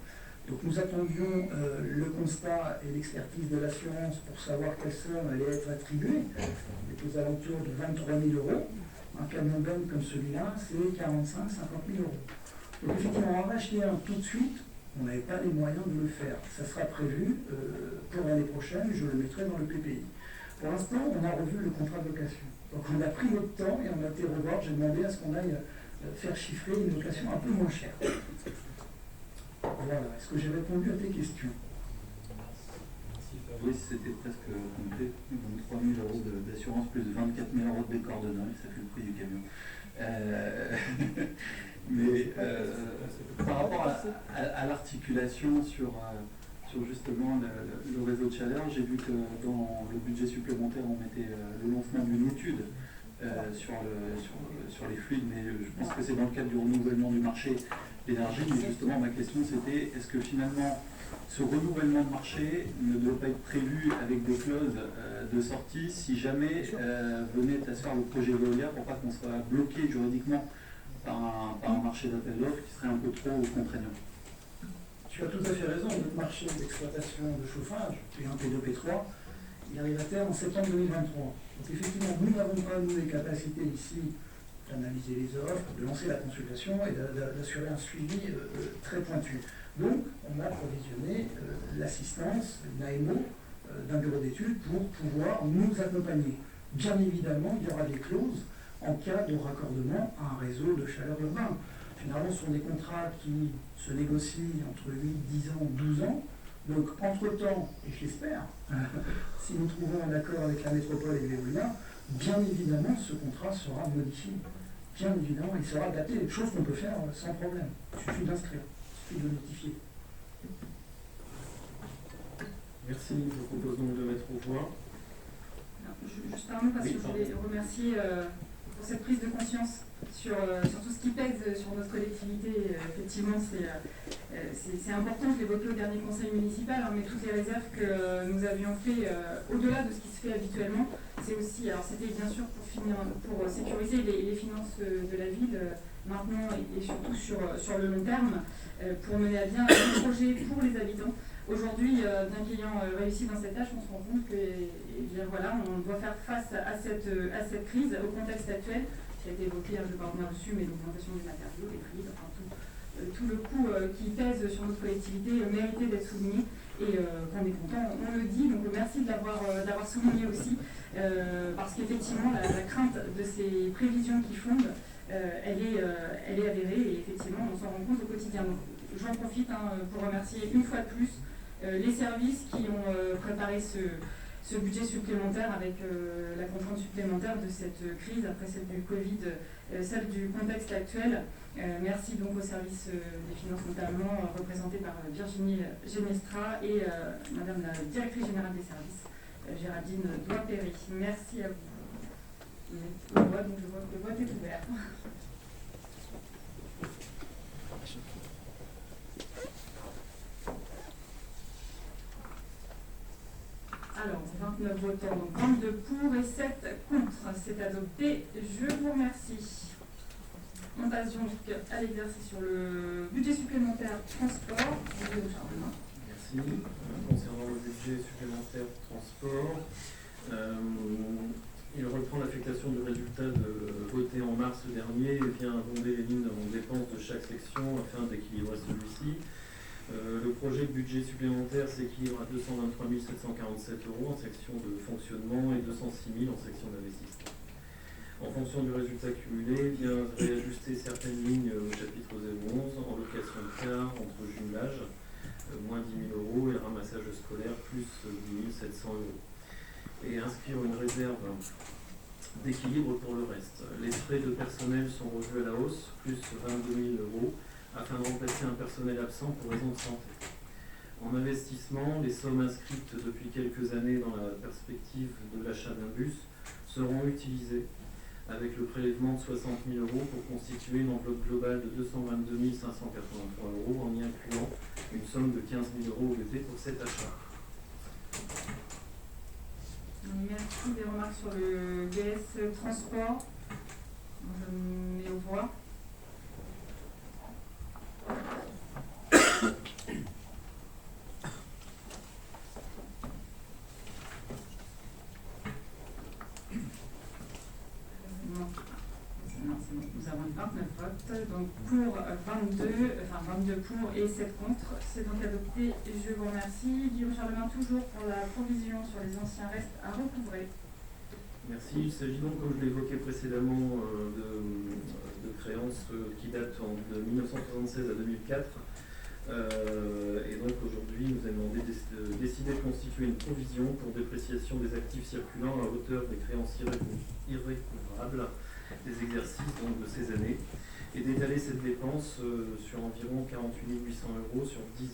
Donc nous attendions le constat et l'expertise de l'assurance pour savoir quelle somme allait être attribuée. On est aux alentours de 23 000 €. Un camion Ben comme celui-là, c'est 45 000 à 50 000 €. Donc effectivement, on va acheter un tout de suite, on n'avait pas les moyens de le faire. Ça sera prévu pour l'année prochaine, je le mettrai dans le PPI. Pour l'instant, on a revu le contrat de location. Donc on a pris notre temps et on a été revoir, j'ai demandé à ce qu'on aille faire chiffrer une location un peu moins chère. Voilà, est-ce que j'ai répondu à tes questions? Oui, c'était presque complet. Donc 3 000 € d'assurance plus 24 000 € de décor de Noël, ça fait le prix du camion. Mais par rapport à l'articulation sur justement le réseau de chaleur, j'ai vu que dans le budget supplémentaire, on mettait le lancement d'une étude sur les fluides, mais je pense que c'est dans le cadre du renouvellement du marché d'énergie. Mais justement, ma question c'était, est-ce que finalement, ce renouvellement de marché ne doit pas être prévu avec des clauses de sortie si jamais venait à se faire le projet Veolia pour pas qu'on soit bloqué juridiquement par un marché d'appel d'offres qui serait un peu trop contraignant? Tu as tout à fait raison, notre marché d'exploitation de chauffage, P1, P2, P3, il arrive à terme en septembre 2023. Donc effectivement, nous n'avons pas, nous, les capacités ici d'analyser les offres, de lancer la consultation et d'assurer un suivi très pointu. Donc, on a provisionné l'assistance, une AMO, d'un bureau d'études pour pouvoir nous accompagner. Bien évidemment, il y aura des clauses en cas de raccordement à un réseau de chaleur urbain. Généralement, ce sont des contrats qui se négocient entre 8, 10 ans, 12 ans. Donc, entre-temps, et j'espère, si nous trouvons un accord avec la métropole et Veolia, bien évidemment, ce contrat sera modifié. Bien évidemment, il sera adapté. Chose qu'on peut faire sans problème. Il suffit d'inscrire, il suffit de notifier. Merci, je vous propose donc de mettre au voix. Juste un mot, parce que je voulais remercier pour cette prise de conscience sur tout ce qui pèse sur notre collectivité. Effectivement, c'est important, je l'évoquais au dernier conseil municipal, mais toutes les réserves que nous avions fait au-delà de ce qui se fait habituellement, c'est aussi, alors c'était bien sûr pour sécuriser les finances de la ville maintenant et surtout sur le long terme, pour mener à bien un projet pour les habitants. Aujourd'hui, bien qu'ayant réussi dans cette tâche, on se rend compte que voilà, on doit faire face à cette crise, au contexte actuel, qui a été évoqué, je ne vais pas revenir dessus, mais l'augmentation des matériaux, des prix, enfin tout le coût qui pèse sur notre collectivité méritait d'être souligné et qu'on est content, on le dit, donc merci de l'avoir souligné aussi, parce qu'effectivement la crainte de ces prévisions qui fondent, elle est avérée et effectivement on s'en rend compte au quotidien. Donc j'en profite pour remercier une fois de plus les services qui ont préparé ce budget supplémentaire avec la contrainte supplémentaire de cette crise après celle du Covid, celle du contexte actuel. Merci donc au service des finances notamment représenté par Virginie Genestra et Madame la Directrice Générale des Services, Géraldine Doigt-Perry. Merci à vous. Le vote est ouvert. Alors, 29 votants, donc 22 pour et 7 contre. C'est adopté. Je vous remercie. On passe donc à l'exercice sur le budget supplémentaire transport. Merci. Concernant le budget supplémentaire transport, il reprend l'affectation du résultat voté en mars dernier et vient abonder les lignes en dépenses de chaque section afin d'équilibrer celui-ci. Le projet de budget supplémentaire s'équilibre à 223 747 € en section de fonctionnement et 206 000 en section d'investissement. En fonction du résultat cumulé, vient réajuster certaines lignes au chapitre 011 en location de car entre jumelage, moins 10 000 € et le ramassage scolaire, plus 10 700 €. Et inscrire une réserve d'équilibre pour le reste. Les frais de personnel sont revus à la hausse, plus 22 000 €, afin de remplacer un personnel absent pour raison de santé. En investissement, les sommes inscrites depuis quelques années dans la perspective de l'achat d'un bus seront utilisées avec le prélèvement de 60 000 € pour constituer une enveloppe globale de 222 583 € en y incluant une somme de 15 000 € OBP pour cet achat. Merci. Des remarques sur le BS transport. Je mets aux voix. Non, c'est bon. Nous avons 29 votes. Donc pour 22 pour et 7 contre. C'est donc adopté. Je vous remercie. Guillaume Charlemagne, toujours pour la provision sur les anciens restes à recouvrer. Merci. Il s'agit donc, comme je l'évoquais précédemment, de créances qui datent de 1976 à 2004. Et donc aujourd'hui, nous avons décidé de constituer une provision pour dépréciation des actifs circulants à hauteur des créances irrécouvrables des exercices donc, de ces années et d'étaler cette dépense sur environ 48 800 € sur 10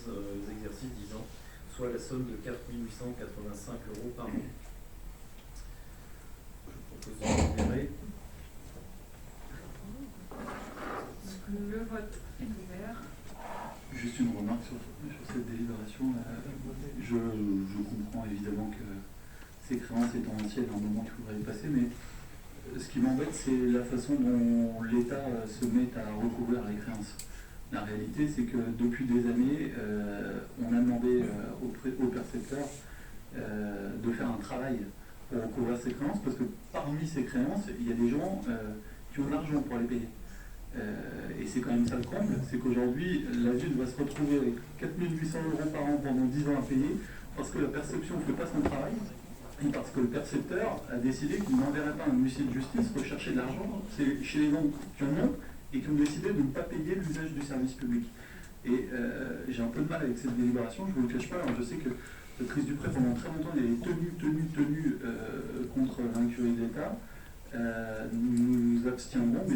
exercices 10 ans, soit la somme de 4 885 € par an. Je propose de libérer. Le vote est ouvert. Juste une remarque sur cette délibération. Je comprends évidemment que ces créances étant anciennes, à un moment il faudrait les passer, mais ce qui m'embête, c'est la façon dont l'État se met à recouvrir les créances. La réalité, c'est que depuis des années, on a demandé aux percepteurs de faire un travail pour recouvrir ces créances, parce que parmi ces créances, il y a des gens qui ont de l'argent pour les payer. Et c'est quand même ça le comble, c'est qu'aujourd'hui, la ville va se retrouver avec 4 800 € par an pendant 10 ans à payer, parce que la perception ne fait pas son travail, et parce que le percepteur a décidé qu'il n'enverrait pas un huissier de justice rechercher de l'argent chez les gens qui en ont, et qui ont décidé de ne pas payer l'usage du service public. Et j'ai un peu de mal avec cette délibération, je ne vous le cache pas. Alors je sais que Chris Dupré, pendant très longtemps, il est tenu contre l'incurie de l'État. Nous nous abstiendrons, mais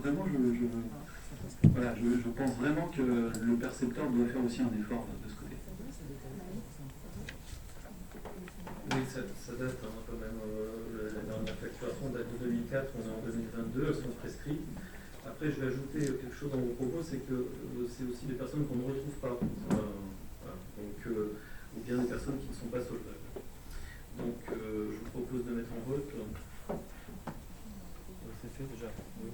vraiment, je pense vraiment que le percepteur doit faire aussi un effort de ce côté. Oui, ça date quand même. La dernière facturation date de 2004, on est en 2022, elles sont prescrites. Après, je vais ajouter quelque chose dans vos propos, c'est que c'est aussi des personnes qu'on ne retrouve pas. Donc, ou bien des personnes qui ne sont pas solvables. Donc, je vous propose de mettre en vote. C'est fait déjà. Oui.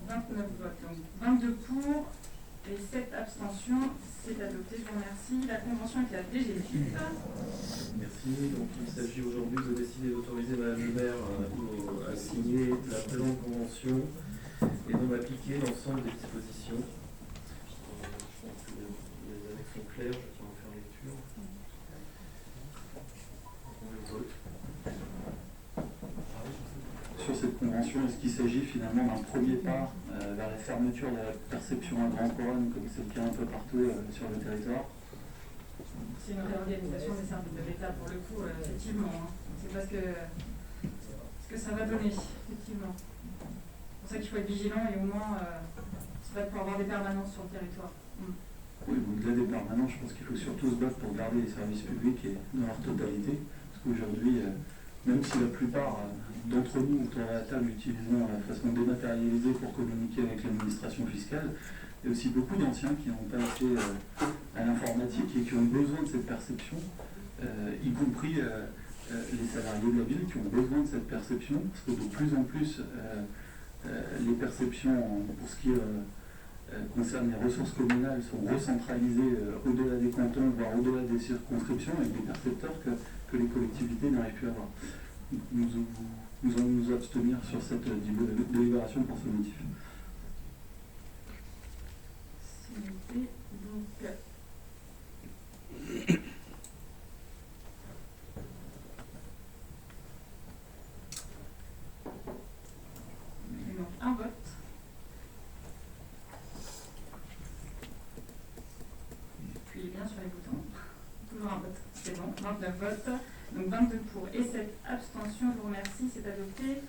29 votes, donc 22 pour et 7 abstentions. C'est adopté, je vous remercie. La convention avec la DGFiP. Merci. Donc, il s'agit aujourd'hui de décider d'autoriser Mme le maire à signer la présente convention et d'en appliquer l'ensemble des dispositions. Je pense que les annexes sont claires, je tiens à en faire lecture. On le vote. Sur cette convention, est-ce qu'il s'agit finalement d'un premier pas vers la fermeture de la perception à Grand Couronne, comme c'est le cas un peu partout sur le territoire? C'est une réorganisation des services de l'État pour le coup, effectivement. Hein. C'est pas ce que ça va donner, effectivement. C'est pour ça qu'il faut être vigilant et au moins, c'est pas pour avoir des permanences sur le territoire. Oui, au-delà des permanents, je pense qu'il faut surtout se battre pour garder les services publics et dans leur totalité. Parce qu'aujourd'hui, même si la plupart d'entre nous autour de la table utilisons la façon dématérialisée pour communiquer avec l'administration fiscale, il y a aussi beaucoup d'anciens qui n'ont pas accès à l'informatique et qui ont besoin de cette perception, y compris les salariés de la ville qui ont besoin de cette perception, parce que de plus en plus, les perceptions pour ce qui concerne les ressources communales sont recentralisées au-delà des cantons, voire au-delà des circonscriptions, avec des percepteurs que les collectivités n'arrivent plus à avoir. Nous nous abstenir sur cette délibération pour ce motif. C'est noté. Donc, il manque un vote. Puis bien sur les boutons. Toujours un vote. C'est bon. 29 votes. Donc 22 pour et 7 abstentions. Je vous remercie. C'est adopté.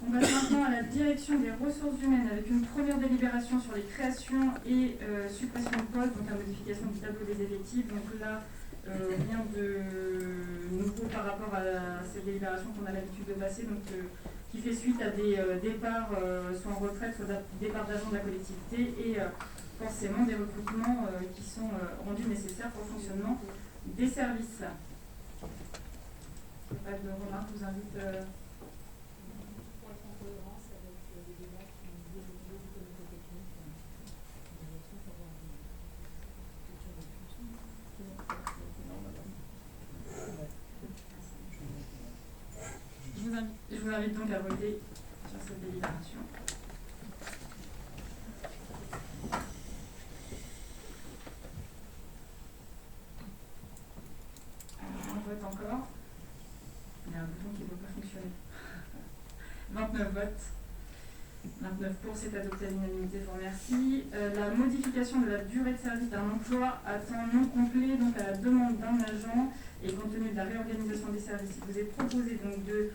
On passe maintenant à la direction des ressources humaines avec une première délibération sur les créations et suppressions de postes, donc la modification du tableau des effectifs. Donc là, rien de nouveau par rapport à cette délibération qu'on a l'habitude de passer, donc qui fait suite à des départs, soit en retraite, soit départ d'agents de la collectivité, et forcément des recrutements qui sont rendus nécessaires pour le fonctionnement des services. Pas de remarques, je vous invite. Je vous invite donc à voter sur cette délibération. Alors, on vote encore. Il y a un bouton qui ne peut pas fonctionner. 29 votes. 29 pour, c'est adopté à l'unanimité, je vous remercie. La modification de la durée de service d'un emploi à temps non complet, donc à la demande d'un agent, et compte tenu de la réorganisation des services, il vous est proposé donc de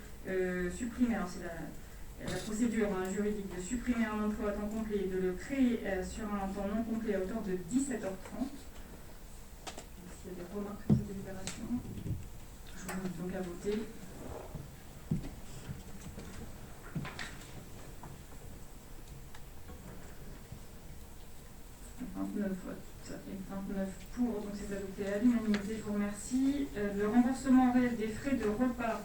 supprimer, alors c'est la procédure juridique, de supprimer un emploi à temps complet et de le créer sur un temps non complet à hauteur de 17h30. S'il y a des remarques sur cette délibération, je vous invite donc à voter. Et 29 pour, donc c'est adopté à l'unanimité, je vous remercie. Le remboursement réel des frais de repas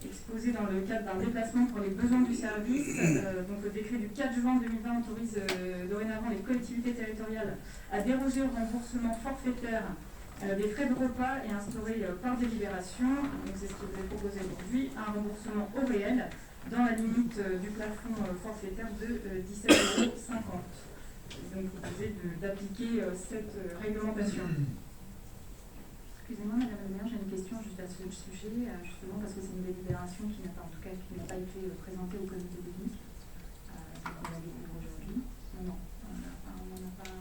exposés dans le cadre d'un déplacement pour les besoins du service. Donc le décret du 4 juin 2020 autorise dorénavant les collectivités territoriales à déroger au remboursement forfaitaire des frais de repas et instauré par délibération. Donc c'est ce qui vous est proposé aujourd'hui, un remboursement au réel dans la limite du plafond forfaitaire de 17,50 €. Donc proposé d'appliquer cette réglementation. Excusez-moi Madame le maire, j'ai une question juste à ce sujet, justement parce que c'est une délibération qui n'a pas, en tout cas, qui n'a pas été présentée au comité technique. Donc on la découvre aujourd'hui. Non, on n'a pas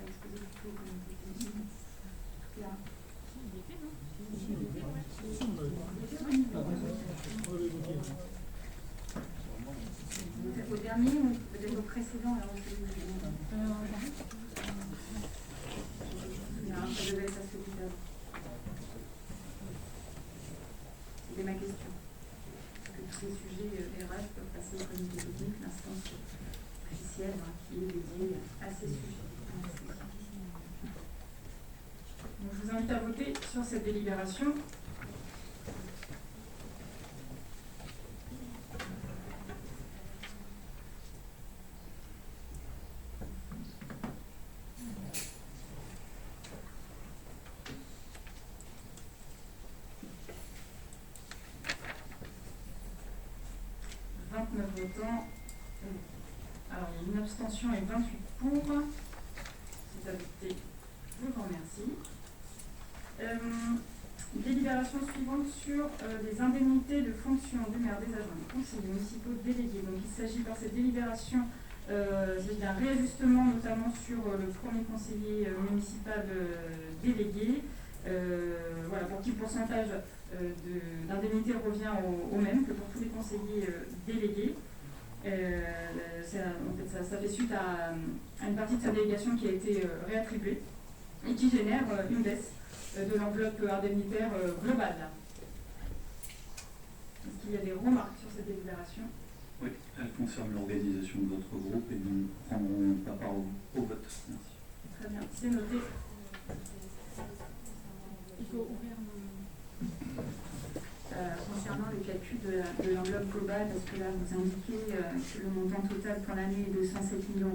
exposé du tout au comité technique. En tout cas, au dernier ou peut-être au précédent, alors je vais ça devait être à celui-là. C'était ma question. Est-ce que tous ces sujets RH peuvent passer au comité technique, l'instance officielle qui est dédiée à ces sujets? Donc, je vous invite à voter sur cette délibération. Votants. Alors, il y a une abstention et 28 pour. C'est adopté. Je vous remercie. Délibération suivante sur les indemnités de fonction du maire, des agents, des conseillers municipaux délégués. Donc, il s'agit par cette délibération d'un réajustement, notamment sur le premier conseiller municipal délégué. Voilà, pour qui le pourcentage d'indemnité revient au même que pour tous les conseillers délégués. Ça fait suite à une partie de sa délégation qui a été réattribuée et qui génère une baisse de l'enveloppe indemnitaire globale. Est-ce qu'il y a des remarques sur cette délibération? Oui, elle concerne l'organisation de votre groupe et nous ne prendrons pas part au vote. Merci. Très bien, c'est noté. Il faut ouvrir concernant le calcul de l'enveloppe globale, parce que là vous indiquez que le montant total pour l'année est de 107 000 €.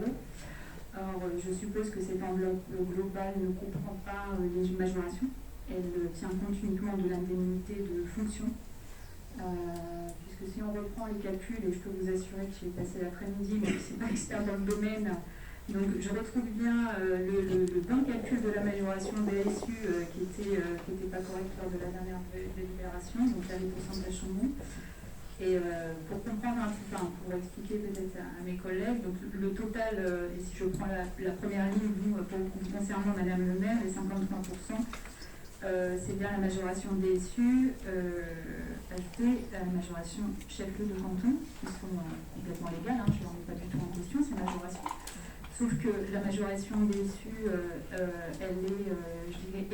Or, je suppose que cette enveloppe globale ne comprend pas les majorations. Elle tient compte uniquement de l'indemnité de fonction, puisque que si on reprend les calculs, et je peux vous assurer que j'ai passé l'après-midi, mais je ne suis pas expert dans le domaine, donc je retrouve bien le bon calcul de la majoration DSU qui était pas correct lors de la dernière délibération, donc là les pourcentages sont bons. Et pour comprendre un peu, enfin, pour expliquer peut-être à mes collègues, donc le total, et si je prends la première ligne, vous, concernant Madame le maire, les 53%, c'est bien la majoration DSU ajoutée à la majoration chef-lieu de canton, qui sont complètement légales, hein, je ne remets pas du tout en question ces majorations. Sauf que la majoration DSU, elle est, je dirais,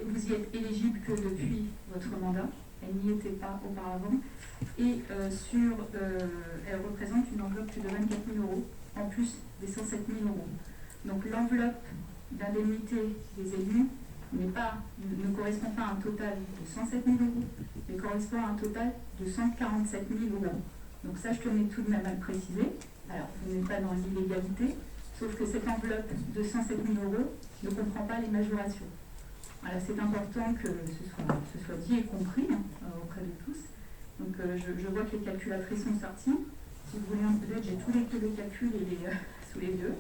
vous y êtes éligible que depuis votre mandat, elle n'y était pas auparavant, et elle représente une enveloppe de 24 000 euros, en plus des 107 000 euros. Donc l'enveloppe d'indemnité des élus ne correspond pas à un total de 107 000 euros, mais correspond à un total de 147 000 euros. Donc ça, je tenais tout de même à le préciser. Alors, vous n'êtes pas dans l'illégalité, sauf que cette enveloppe de 107 000 euros ne comprend pas les majorations. Voilà, c'est important que ce soit dit et compris auprès de tous. Donc je vois que les calculatrices sont sorties. Si vous voulez, peut-être j'ai tous les calculs sous les yeux.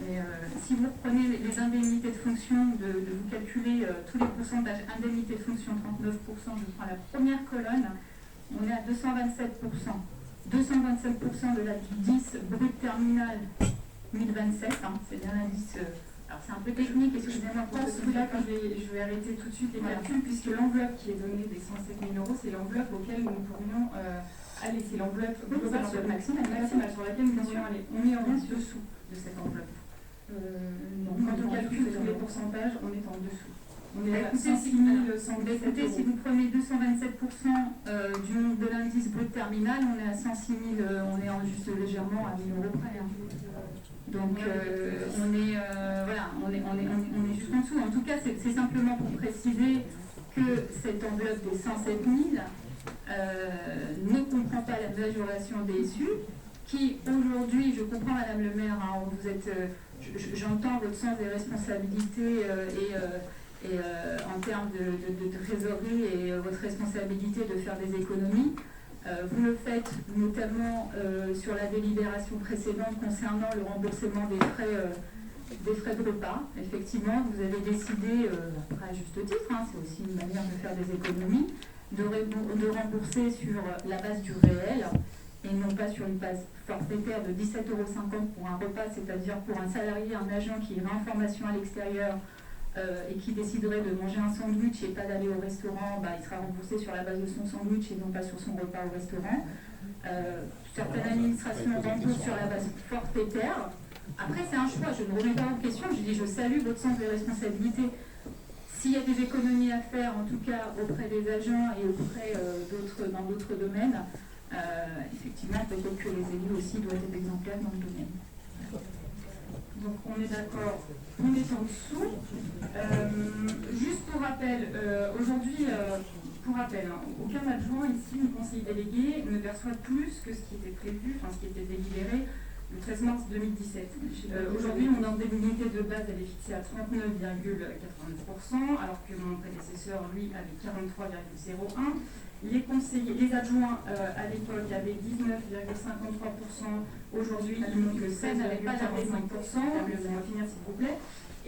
Mais si vous prenez les indemnités de fonction, de vous calculer tous les pourcentages indemnités de fonction, 39%, je prends la première colonne, on est à 227%. 227% de la 10 brut terminal 1027, c'est bien l'indice. Alors c'est un peu technique, excusez-moi pour celui-là, quand je vais arrêter tout de suite les calculs, puisque l'enveloppe qui est donnée des 107 000 euros, c'est l'enveloppe auquel nous pourrions aller. C'est l'enveloppe maximale sur laquelle nous pourrions aller. On est en dessous de cette enveloppe. Non, quand on calcule tous les pourcentages, on est en dessous. On est à 106 117 euros. Si vous prenez 227% de l'indice brut terminal, on est à 106 000, on est juste légèrement à 1 000 euros près. Donc on est juste en dessous. En tout cas, c'est simplement pour préciser que cette enveloppe des 107 000 ne comprend pas la majoration DSU, qui aujourd'hui, je comprends Madame le maire, hein, j'entends votre sens des responsabilités et en termes de trésorerie et votre responsabilité de faire des économies. Vous le faites notamment sur la délibération précédente concernant le remboursement des frais de repas. Effectivement, vous avez décidé, à juste titre, hein, c'est aussi une manière de faire des économies, de rembourser sur la base du réel et non pas sur une base forfaitaire de 17,50 € pour un repas, c'est-à-dire pour un salarié, un agent qui irait en formation à l'extérieur et qui déciderait de manger un sandwich et pas d'aller au restaurant, il sera remboursé sur la base de son sandwich et non pas sur son repas au restaurant. Certaines administrations remboursent sur la base forfaitaire. Après, c'est un choix, je ne remets pas en question, je salue votre sens des responsabilités. S'il y a des économies à faire, en tout cas auprès des agents et auprès dans d'autres domaines, effectivement, peut-être que les élus aussi doivent être exemplaires dans le domaine. Donc on est d'accord, on est en dessous. Juste pour rappel, aujourd'hui, aucun adjoint ici, ni conseiller délégué, ne perçoit plus que ce qui était prévu, ce qui était délibéré le 13 mars 2017. Aujourd'hui, mon indemnité de base, elle est fixée à 39,89%, alors que mon prédécesseur, lui, avait 43,01%. Les adjoints à l'époque avaient 19,53%, aujourd'hui ils n'ont que 16,45%, laissez-moi finir s'il vous plaît,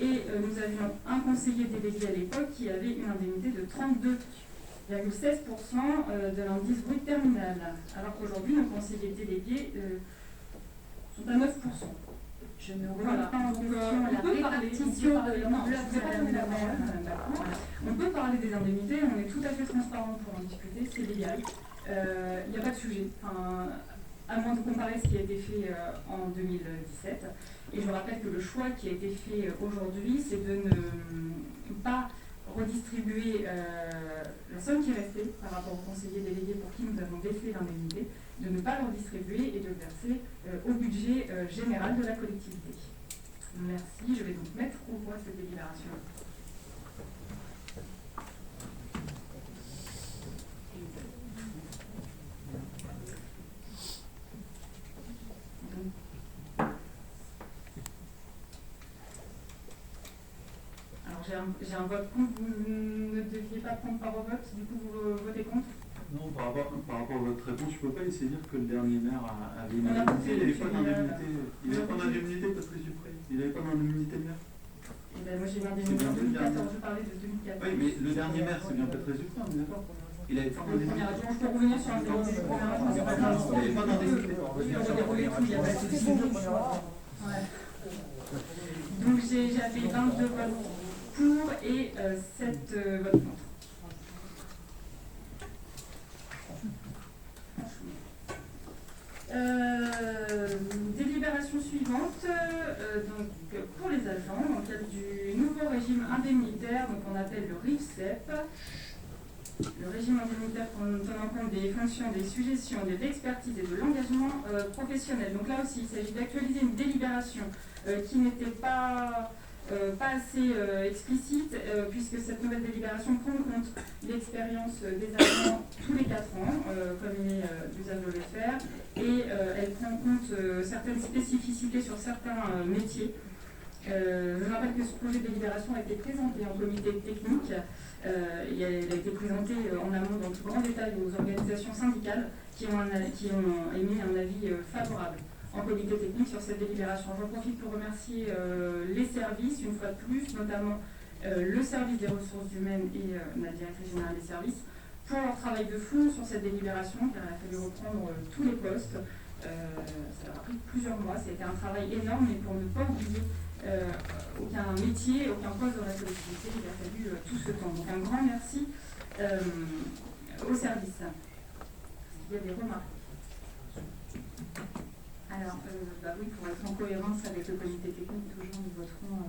et nous avions un conseiller délégué à l'époque qui avait une indemnité de 32,16% de l'indice brut terminal, alors qu'aujourd'hui nos conseillers délégués sont à 9%. Je ne remets pas en question la répartition de l'enveloppe de On peut parler des indemnités, on est tout à fait transparent pour en discuter, c'est légal. Il n'y a pas de sujet, à moins de comparer ce qui a été fait en 2017. Et je rappelle que le choix qui a été fait aujourd'hui, c'est de ne pas redistribuer la somme qui est restée par rapport aux conseillers délégués pour qui nous avons baissé l'indemnité, de ne pas le redistribuer et de le verser au budget général de la collectivité. Merci, je vais donc mettre au voie cette délibération. Alors j'ai un vote contre, vous ne deviez pas prendre part au vote, du coup vous votez contre. Non, par rapport à votre réponse, je ne peux pas laisser dire que le dernier maire avait une On a indemnité. Il n'avait compris, pas d'indemnité. Il n'avait pas d'indemnité, Patrice Dupré. Il n'avait pas d'indemnité de maire. Et ben, moi j'ai l'indemnité en 2014, je parlais de 2014. Oui, mais le dernier maire, c'est bien Patrice Dupré, on est d'accord. Il n'avait pas Le premier d'indemnité. adjoint, je peux revenir sur l'indemnité du premier adjoint. Il n'avait pas d'indemnité. Oui, on va dérouler tout, il y a pas de souci. Ouais. Donc j'avais 22 votes pour et 7 votes contre. Délibération suivante, donc pour les agents, dans le cadre du nouveau régime indemnitaire, donc on appelle le RIFSEP. Le régime indemnitaire tenant compte des fonctions, des suggestions, de l'expertise et de l'engagement professionnel. Donc là aussi, il s'agit d'actualiser une délibération qui n'était pas assez explicite, puisque cette nouvelle délibération prend en compte l'expérience des agents tous les 4 ans, comme il est d'usage de le faire, et elle prend en compte certaines spécificités sur certains métiers. Je rappelle que ce projet de délibération a été présenté en comité technique et elle a été présentée en amont dans le plus grand détail aux organisations syndicales qui ont émis un avis favorable en comité technique sur cette délibération. J'en profite pour remercier les services, une fois de plus, notamment le service des ressources humaines et la directrice générale des services, pour leur travail de fond sur cette délibération, car il a fallu reprendre tous les postes. Ça a pris plusieurs mois, ça a été un travail énorme, mais pour ne pas oublier aucun métier, aucun poste dans la collectivité, il a fallu tout ce temps. Donc un grand merci au service. Il y a des remarques. Alors, oui, pour être en cohérence avec le comité technique, toujours nous voterons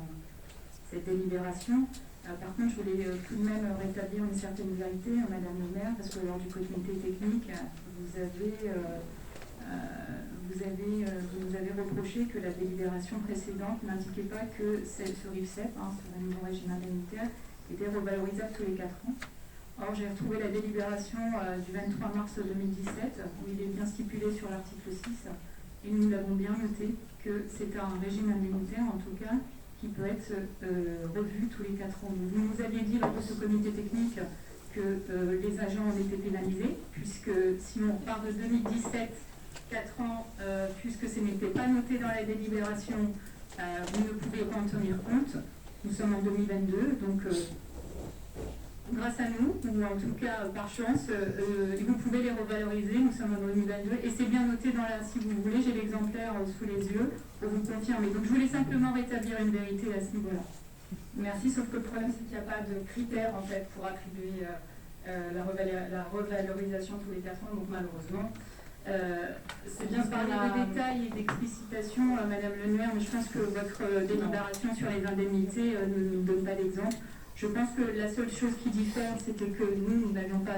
cette délibération. Par contre, je voulais tout de même rétablir une certaine vérité, Madame le maire, parce que lors du comité technique, vous nous avez reproché que la délibération précédente n'indiquait pas que ce RIFSEP, sur le nouveau régime indemnitaire, était revalorisable tous les 4 ans. Or, j'ai retrouvé la délibération du 23 mars 2017, où il est bien stipulé sur l'article 6, et nous l'avons bien noté que c'est un régime indemnitaire, en tout cas, qui peut être revu tous les 4 ans. Vous nous aviez dit lors de ce comité technique que les agents ont été pénalisés, puisque si on part de 2017, 4 ans, puisque ce n'était pas noté dans la délibération, vous ne pouvez pas en tenir compte. Nous sommes en 2022, donc grâce à nous, ou en tout cas par chance, vous pouvez les revaloriser. Nous sommes en 2022 et c'est bien noté dans la, si vous voulez, j'ai l'exemplaire sous les yeux pour vous confirmer. Donc je voulais simplement rétablir une vérité à ce niveau-là. Merci, sauf que le problème c'est qu'il n'y a pas de critères en fait pour attribuer la revalorisation tous les 4 ans, donc malheureusement. C'est bien de parler de détails et d'explicitation, Madame Lenoir, mais je pense que votre délibération sur les indemnités ne nous donne pas d'exemple. Je pense que la seule chose qui diffère, c'était que nous n'avons pas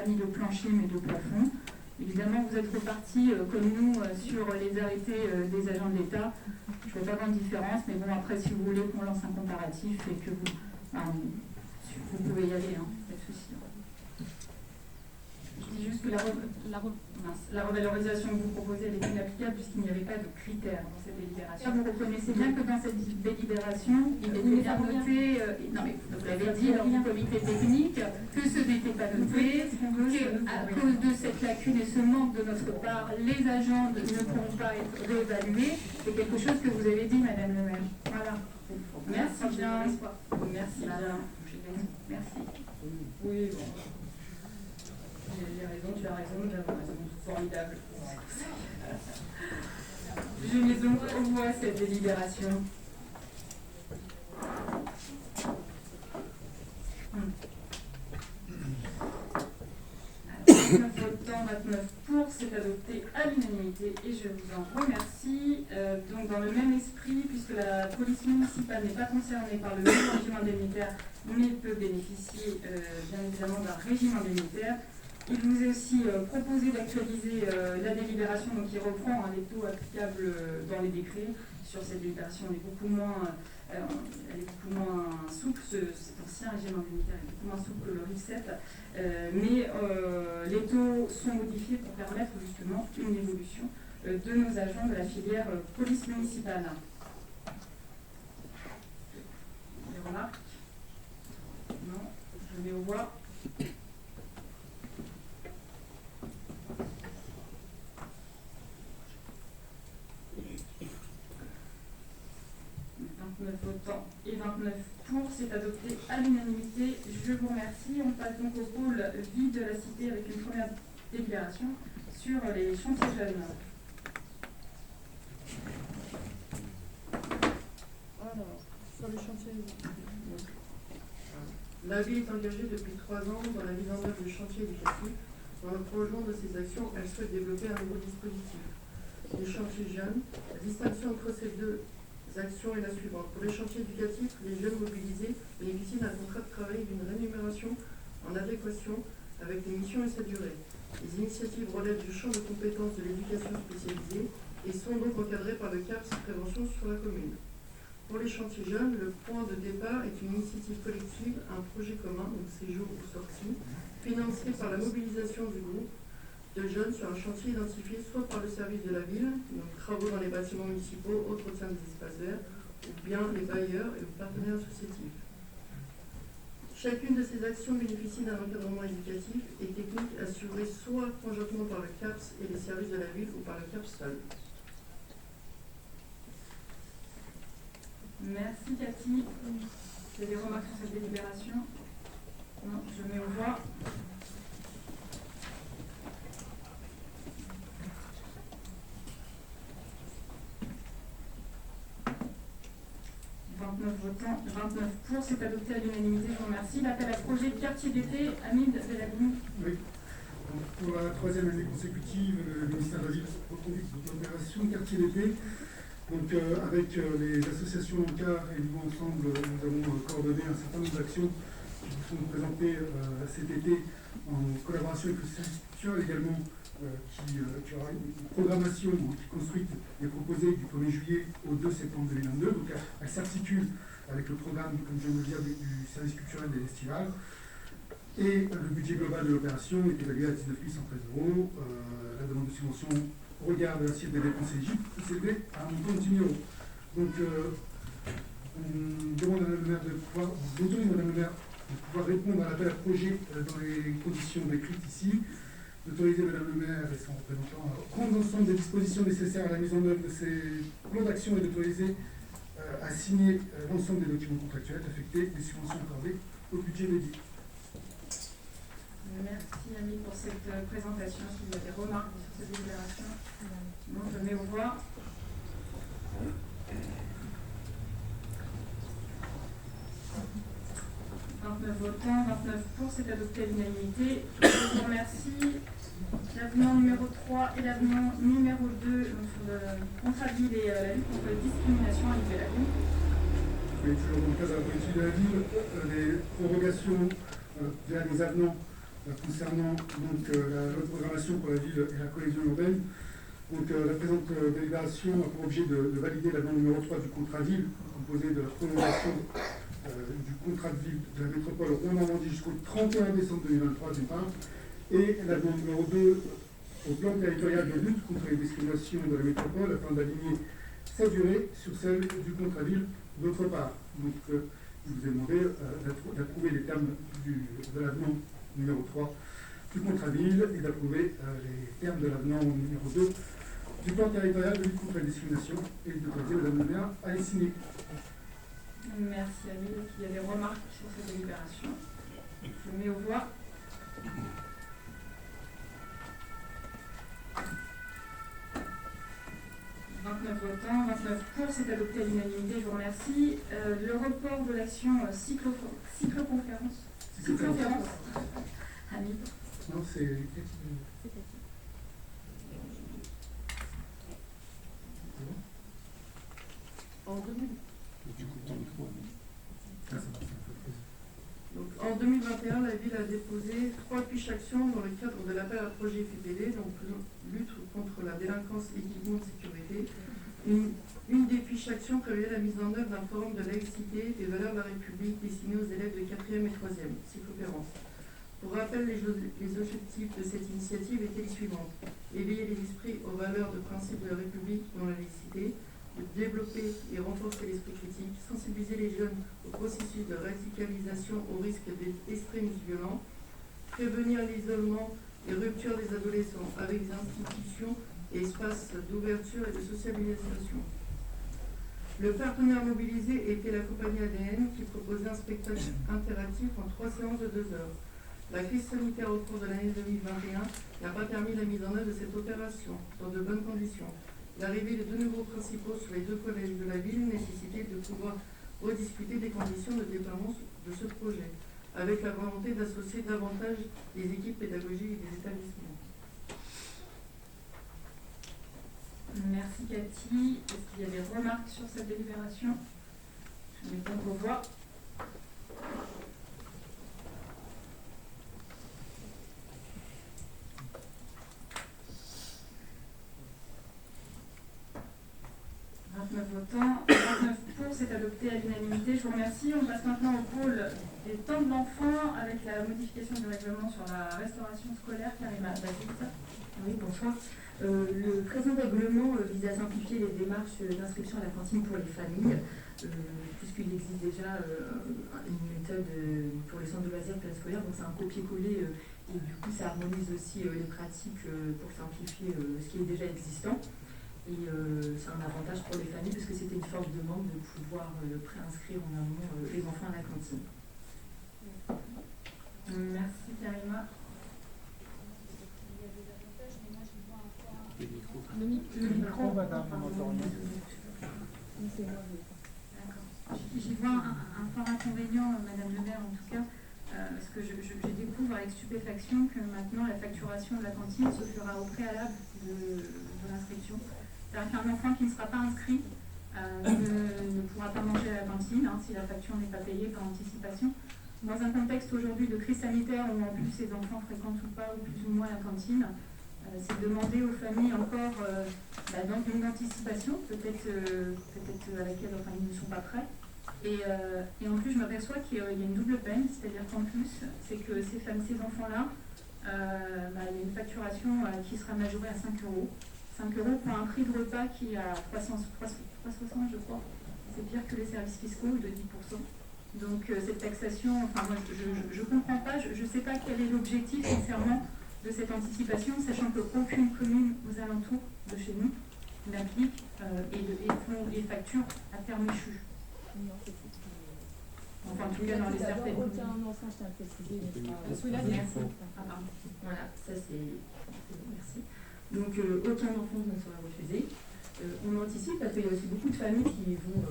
mis de plancher, mais de plafond. Évidemment, vous êtes repartis, comme nous, sur les arrêtés des agents de l'État. Je ne vois pas grande différence, mais bon, après, si vous voulez qu'on lance un comparatif et que vous pouvez y aller, pas de souci. Je dis juste que la revalorisation que vous proposez, elle est inapplicable puisqu'il n'y avait pas de critères dans cette délibération. Vous reconnaissez bien que dans cette délibération, il était bien noté, non mais vous l'avez dit lors du comité technique, que ce n'était pas noté, qu'à cause de cette lacune et ce manque de notre part, les agents ne pourront pas être réévalués. C'est quelque chose que vous avez dit, Madame le maire. Voilà. Merci bien. Merci bien. Merci. Oui, bon. J'ai raison, tu as raison, j'avais raison. Formidable. Je mets donc au voie cette délibération. Alors, 29 votants, 29 pour, c'est adopté à l'unanimité et je vous en remercie. Donc dans le même esprit, puisque la police municipale n'est pas concernée par le nouveau régime indemnitaire, mais peut bénéficier bien évidemment d'un régime indemnitaire, il vous est aussi proposé d'actualiser la délibération qui reprend les taux applicables dans les décrets. Sur cette délibération, elle est beaucoup moins souple, cet ancien régime indemnitaire est beaucoup moins souple que le RIFSEP, mais les taux sont modifiés pour permettre justement une évolution de nos agents de la filière police municipale. Des remarques? Non, je mets au voie. 29 votants et 29 pour, c'est adopté à l'unanimité. Je vous remercie. On passe donc au pôle vie de la cité avec une première délibération sur les chantiers jeunes. Alors, sur les chantiers. La ville est engagée depuis 3 ans dans la mise en œuvre de chantiers éducatifs. Dans le prolongement de ces actions, elle souhaite développer un nouveau dispositif. Les chantiers jeunes, la distinction entre ces deux actions est la suivante. Pour les chantiers éducatifs, les jeunes mobilisés bénéficient d'un contrat de travail et d'une rémunération en adéquation avec les missions et sa durée. Les initiatives relèvent du champ de compétences de l'éducation spécialisée et sont donc encadrées par le CAPS Prévention sur la commune. Pour les chantiers jeunes, le point de départ est une initiative collective, un projet commun, donc séjour ou sortie, financé par la mobilisation du groupe de jeunes sur un chantier identifié soit par le service de la ville, donc travaux dans les bâtiments municipaux, entretien des espaces verts, ou bien les bailleurs et les partenaires associatifs. Chacune de ces actions bénéficie d'un encadrement éducatif et technique assuré soit conjointement par le CAPS et les services de la ville ou par le CAPS seul. Merci Cathy. Vous avez des remarques sur cette délibération? Non, je mets aux voix. Votants, 29 pour, c'est adopté à l'unanimité, je vous remercie. L'appel à projet quartier d'été, Hamid Belhaboum. Oui. Donc, pour la 3e année consécutive, le ministère de la Ville reconduit l'opération quartier d'été. Donc, avec les associations locales et nous ensemble, nous avons coordonné un certain nombre d'actions qui vous sont présentées cet été en collaboration avec le service culturel également, qui aura une programmation qui est construite et proposée du 1er juillet au 2 septembre 2022. Donc, elle s'articule avec le programme, comme je viens de le dire, du service culturel des festivals. Et le budget global de l'opération est évalué à 19 113 €. La demande de subvention au regard de l'assiette des dépenses éligibles peut s'élever à un montant de 10 000 €. Donc, on demande à Madame le maire de pouvoir, on autorise Madame le maire de pouvoir répondre à l'appel à projet dans les conditions décrites ici, d'autoriser Madame le maire et son représentant à prendre l'ensemble des dispositions nécessaires à la mise en œuvre de ces plans d'action et d'autoriser à signer l'ensemble des documents contractuels affectés des subventions accordées au budget dédié. Merci Ami pour cette présentation. S'il y a des remarques sur cette délibération, non, je mets aux voix. Votants, 29 pour, c'est adopté à l'unanimité. Je vous remercie. L'avenant numéro 3 et l'avenant numéro 2 sur le contrat de ville et la lutte contre la discrimination à Belhaboum. Oui, toujours dans le cadre de la politique de la ville, les prorogations des avenants concernant donc, la loi de programmation pour la ville et la cohésion urbaine. Donc, la présente délibération a pour objet de valider l'avenant numéro 3 du contrat ville, composé de la prolongation du contrat de ville de la métropole Rouen-Normandie jusqu'au 31 décembre 2023 d'une part, et l'avenant numéro 2 au plan territorial de lutte contre les discriminations de la métropole afin d'aligner sa durée sur celle du contrat ville d'autre part. Donc, je vous ai demandé d'approuver les termes de l'avenant numéro 3 du contrat ville et d'approuver les termes de l'avenant numéro 2 du plan territorial de lutte contre la discrimination et d'autoriser Madame le maire à les signer. Merci Ami. Est-ce qu'il y a des remarques sur cette délibération? Je mets aux voix. Votants, 29 pour, c'est adopté à l'unanimité, je vous remercie. Le report de l'action cycloconférence. Hamid. Non, c'est... En 2021, la ville a déposé 3 fiches actions dans le cadre de l'appel à projet FIPD, donc lutte contre la délinquance et équipement de sécurité. Une des fiches actions prévoyait la mise en œuvre d'un forum de laïcité et valeurs de la République destiné aux élèves de 4e et 3e, cyclopérance. Pour rappel, les objectifs de cette initiative étaient les suivants: éveiller les esprits aux valeurs de principe de la République dans la laïcité, développer et renforcer l'esprit critique, sensibiliser les jeunes au processus de radicalisation au risque d'extrémisme violent, prévenir l'isolement et rupture des adolescents avec des institutions et espaces d'ouverture et de socialisation. Le partenaire mobilisé était la compagnie ADN qui proposait un spectacle interactif en 3 séances de 2 heures. La crise sanitaire au cours de l'année 2021 n'a pas permis la mise en œuvre de cette opération dans de bonnes conditions. L'arrivée des 2 nouveaux principaux sur les 2 collèges de la ville nécessitait de pouvoir rediscuter des conditions de déploiement de ce projet, avec la volonté d'associer davantage les équipes pédagogiques des établissements. Merci Cathy. Est-ce qu'il y a des remarques sur cette délibération? Je mets donc aux voix. Votants, 29 pour, c'est adopté à l'unanimité. Je vous remercie. On passe maintenant au pôle des temps de l'enfant avec la modification du règlement sur la restauration scolaire. Karima Bazit. Oui, bonsoir. Le présent règlement vise à simplifier les démarches d'inscription à la cantine pour les familles, puisqu'il existe déjà une méthode pour les centres de loisirs périscolaires, donc c'est un copier-coller et du coup ça harmonise aussi les pratiques pour simplifier ce qui est déjà existant. Et c'est un avantage pour les familles parce que c'était une forte demande de pouvoir préinscrire en amont les enfants à la cantine. Merci Karima. Le micro, madame, on n'entend rien. J'y vois un fort inconvénient, Madame le maire en tout cas, parce que je découvre avec stupéfaction que maintenant la facturation de la cantine se fera au préalable de l'inscription. C'est-à-dire qu'un enfant qui ne sera pas inscrit ne pourra pas manger à la cantine si la facture n'est pas payée par anticipation. Dans un contexte aujourd'hui de crise sanitaire où en plus ces enfants fréquentent ou pas ou plus ou moins la cantine, c'est demander aux familles encore une anticipation, peut-être à laquelle ils ne sont pas prêts. Et en plus, je m'aperçois qu'il y a une double peine, c'est-à-dire qu'en plus, c'est que ces enfants-là, il y a une facturation qui sera majorée à 5 €. 5 € pour un prix de repas qui est à 360, je crois. C'est pire que les services fiscaux de 10%. Donc cette taxation, moi je ne comprends pas, je ne sais pas quel est l'objectif sincèrement de cette anticipation, sachant qu'aucune commune aux alentours de chez nous l'applique et font les factures à terme échu. Enfin, en tout cas, dans les certaines. Aucun enfant, je tiens à le préciser. Merci. Voilà, ça c'est bon, merci. Donc, aucun enfant ne sera refusé. On anticipe parce qu'il y a aussi beaucoup de familles qui vont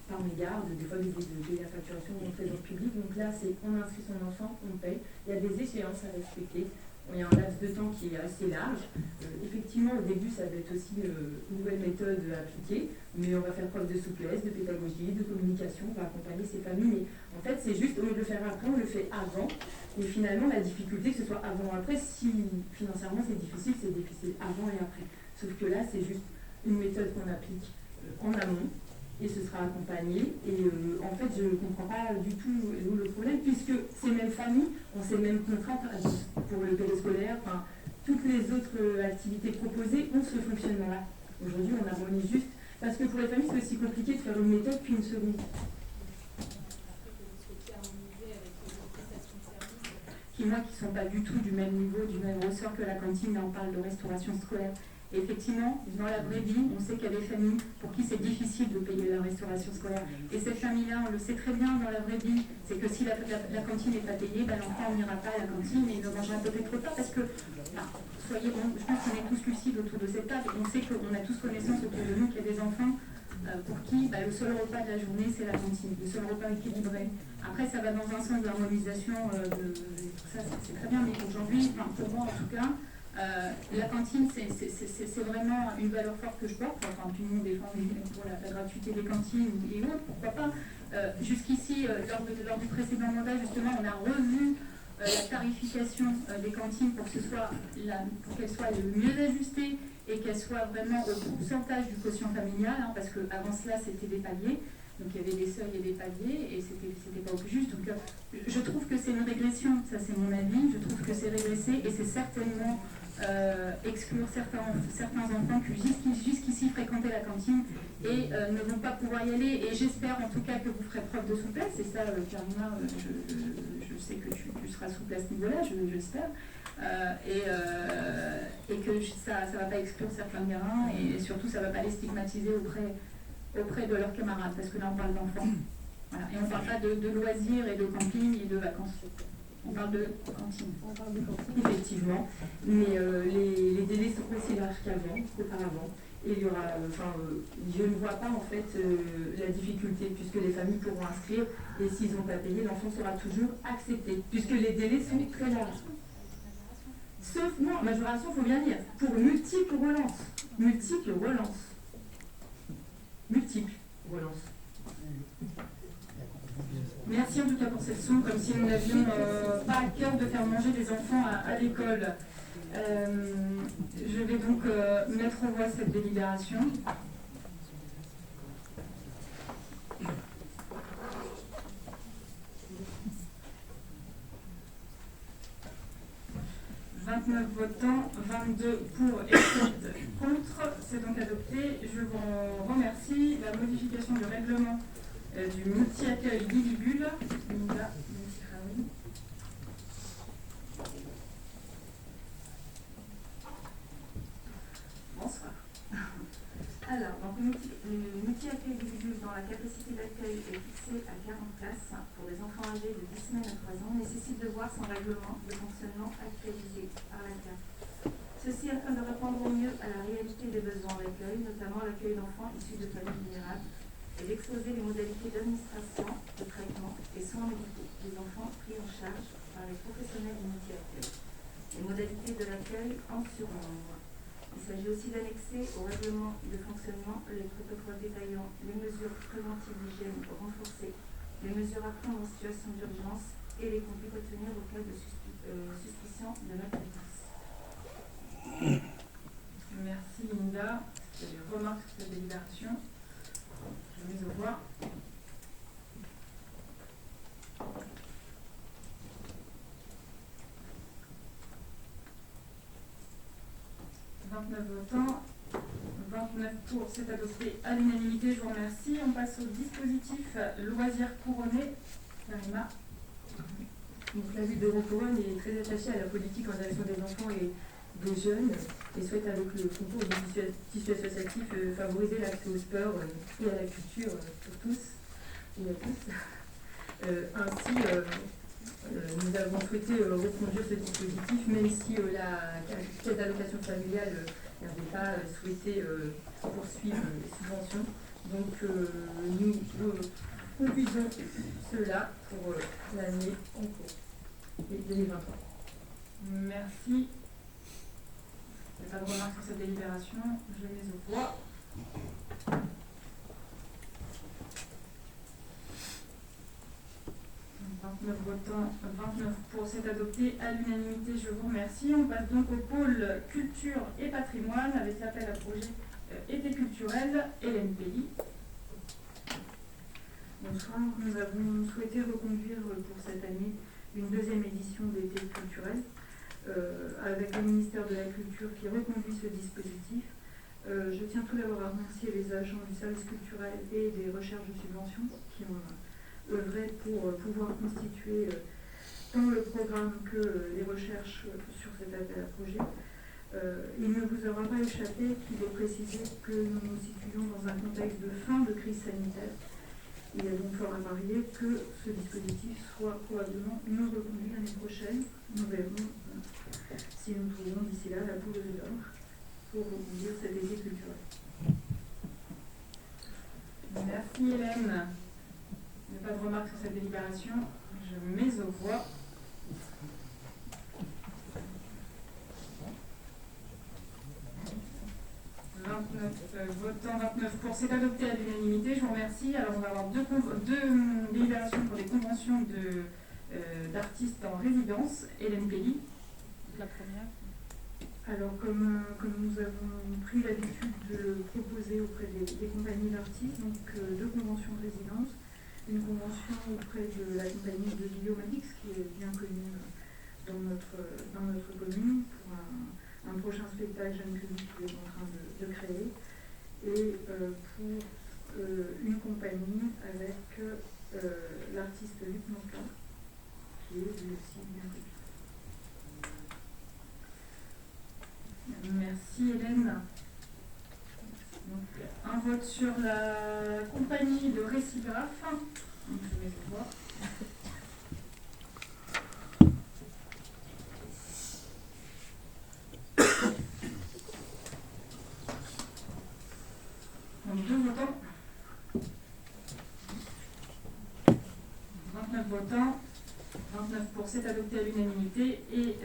par mégarde, des fois de payer la facturation en trésor public. Donc là, c'est on inscrit son enfant, on paye. Il y a des échéances à respecter. Il y a un laps de temps qui est assez large. Effectivement, au début, ça va être aussi une nouvelle méthode à appliquer, mais on va faire preuve de souplesse, de pédagogie, de communication, on va accompagner ces familles. Mais en fait, c'est juste, au lieu de le faire après, on le fait avant. Et finalement, la difficulté, que ce soit avant ou après, si financièrement c'est difficile avant et après. Sauf que là, c'est juste une méthode qu'on applique en amont. Et ce sera accompagné. Et en fait, je ne comprends pas du tout où le problème, puisque ces mêmes familles ont ces mêmes contrats pour le périscolaire, toutes les autres activités proposées ont ce fonctionnement-là. Aujourd'hui, on harmonise juste, parce que pour les familles, c'est aussi compliqué de faire une méthode puis une seconde. Qui ne sont pas du tout du même niveau, du même ressort que la cantine, là on parle de restauration scolaire. Et effectivement, dans la vraie vie, on sait qu'il y a des familles pour qui c'est difficile de payer la restauration scolaire. Et cette famille-là, on le sait très bien dans la vraie vie, c'est que si la cantine n'est pas payée, l'enfant n'ira pas à la cantine et il ne mangera peut-être pas parce que, soyez bons, je pense qu'on est tous lucides autour de cette table et on sait qu'on a tous connaissance autour de nous qu'il y a des enfants pour qui le seul repas de la journée c'est la cantine, le seul repas équilibré. Après, ça va dans un sens d'harmonisation, ça c'est très bien, mais aujourd'hui, pour moi en tout cas, la cantine, c'est vraiment une valeur forte que je porte. Enfin, tout le monde défend pour la gratuité des cantines et autres, pourquoi pas. Jusqu'ici, lors du précédent mandat, justement, on a revu la tarification des cantines pour qu'elle soit le mieux ajustée et qu'elle soit vraiment au pourcentage du quotient familial, parce qu'avant cela, c'était des paliers. Donc il y avait des seuils et des paliers et c'était pas au plus juste. Donc je trouve que c'est une régression, ça c'est mon avis, je trouve que c'est régressé et c'est certainement exclure certains enfants qui jusqu'ici fréquentaient la cantine et ne vont pas pouvoir y aller. Et j'espère en tout cas que vous ferez preuve de souplesse, et ça Karima, je sais que tu seras souple à ce niveau-là, j'espère. Et que ça ne va pas exclure certains gamins et surtout ça ne va pas les stigmatiser auprès de leurs camarades, parce que là on parle d'enfants. Voilà. Et on ne parle pas de loisirs et de camping et de vacances. On parle de cantine. On parle de cantine. Effectivement, mais les délais sont aussi larges qu'auparavant. Et il y aura, je ne vois pas en fait la difficulté, puisque les familles pourront inscrire, et s'ils n'ont pas payé, l'enfant sera toujours accepté, puisque les délais sont très larges. Sauf, non, majoration, il faut bien dire, pour multiples relances. Multiples relances. Multiples relances. Merci en tout cas pour cette leçon, comme si nous n'avions pas à cœur de faire manger des enfants à l'école. Je vais donc mettre en voie cette délibération. « 29 votants, 22 pour et 7 contre. C'est donc adopté. Je vous remercie. La modification du règlement du multi-accueil Bidibule. Bonsoir. Alors, donc, le multi-accueil Bidibule dans la capacité d'accueil est fixée à 40 places pour des enfants âgés de 10 semaines à 3 ans nécessite de voir son règlement de fonctionnement actualisé par la CAF. Ceci afin de répondre au mieux à la réalité des besoins d'accueil, notamment l'accueil d'enfants issus de familles vulnérables, et d'exposer les modalités d'administration, de traitement et soins médicaux des enfants pris en charge par les professionnels du multi-accueil. Les modalités de l'accueil en surnombre. Il s'agit aussi d'annexer au règlement de fonctionnement les protocoles détaillant les mesures préventives d'hygiène renforcées, les mesures à prendre en situation d'urgence et les conduites à tenir au cas de suspicion de maltraitance. Merci Linda. Il y a des remarques sur cette délibération. Je mets au voix. « 29 votants, 29 pour, c'est adopté à l'unanimité, je vous remercie. On passe au dispositif loisirs couronnés. Karima. Donc la ville de Roncoronne est très attachée à la politique en direction des enfants et des jeunes et souhaite avec le concours du tissu associatif favoriser l'accès au sport et à la culture pour tous et à tous. Ainsi, nous avons souhaité reconduire ce dispositif, même si la caisse d'allocation familiale n'avait pas souhaité poursuivre les subventions. Donc nous conduisons cela pour l'année en cours, 2023. Merci. Il n'y a pas de remarques sur cette délibération. Je mets au voix. « 29 votants, 29 pour, c'est adopté à l'unanimité, je vous remercie. On passe donc au pôle culture et patrimoine avec l'appel à projet été culturel LNPI. Bonsoir, nous avons souhaité reconduire pour cette année une deuxième édition d'été culturel avec le ministère de la Culture qui reconduit ce dispositif. Je tiens tout d'abord à remercier les agents du service culturel et des recherches de subventions qui ont œuvré pour pouvoir constituer tant le programme que les recherches sur cet appel à projet. Il ne vous aura pas échappé qu'il est précisé que nous nous situons dans un contexte de fin de crise sanitaire. Il est donc fort à parier que ce dispositif soit probablement non reconduit l'année prochaine. Nous verrons si nous trouvons d'ici là la poule aux œufs d'or pour reconduire cet été culturel. Merci Hélène. Il n'y a pas de remarques sur cette délibération. Je mets aux voix. Votants 29 pour, c'est adopté à l'unanimité, je vous remercie. Alors on va avoir deux délibérations pour des conventions d'artistes en résidence, LNPI. La première. Alors comme nous avons pris l'habitude de le proposer auprès des compagnies d'artistes, donc deux conventions de résidence, une convention auprès de la compagnie de Guillaume Alix, qui est bien connue dans notre commune, pour un prochain spectacle jeune public qu'il est en train de créer, et pour une compagnie avec l'artiste Luc Nanka, qui est lui aussi bien connu. Merci Hélène. Donc, un vote vote sur la compagnie de récigraphe. Donc, je mets au voix. Donc 2 votants. 29 votants. 29 pour, c'est adopté à l'unanimité. Et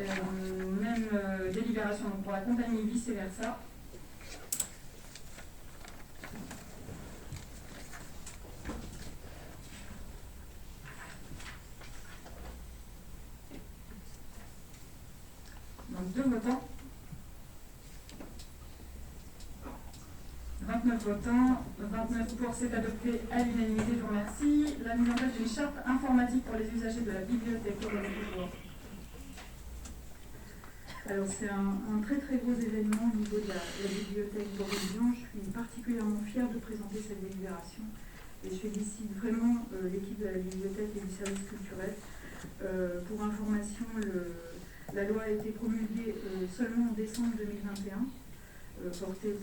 même délibération donc pour la compagnie vice-versa. Donc 2 votants. 29 votants, 29 pour, c'est adopté à l'unanimité, je vous remercie. La mise en place d'une charte informatique pour les usagers de la bibliothèque. Alors c'est un très très gros événement au niveau de la bibliothèque d'Orléans. Je suis particulièrement fière de présenter cette délibération et je félicite vraiment l'équipe de la bibliothèque et du service culturel. Pour information, la loi a été promulguée seulement en décembre 2021. Portée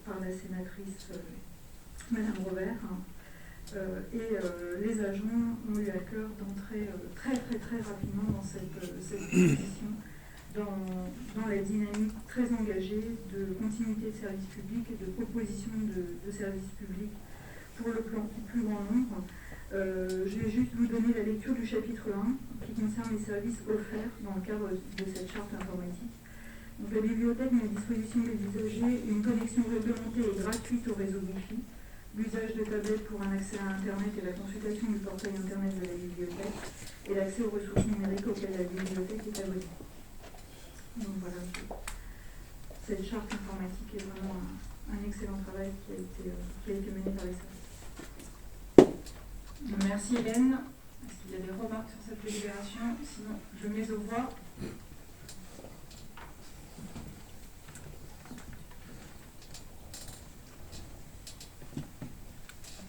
par la sénatrice Madame Robert. Les agents ont eu à cœur d'entrer très rapidement dans cette position, dans la dynamique très engagée de continuité de service public et de proposition de services publics pour le plus grand nombre. Je vais juste vous donner la lecture du chapitre 1 qui concerne les services offerts dans le cadre de cette charte informatique. Donc, la bibliothèque met à disposition des usagers une connexion réglementée et gratuite au réseau Wi-Fi, l'usage de tablettes pour un accès à Internet et la consultation du portail Internet de la bibliothèque et l'accès aux ressources numériques auxquelles la bibliothèque est abonnée. Donc voilà, cette charte informatique est vraiment un excellent travail qui a été mené par les services. Merci Hélène. Est-ce qu'il y a des remarques sur cette délibération? Sinon, je mets aux voix.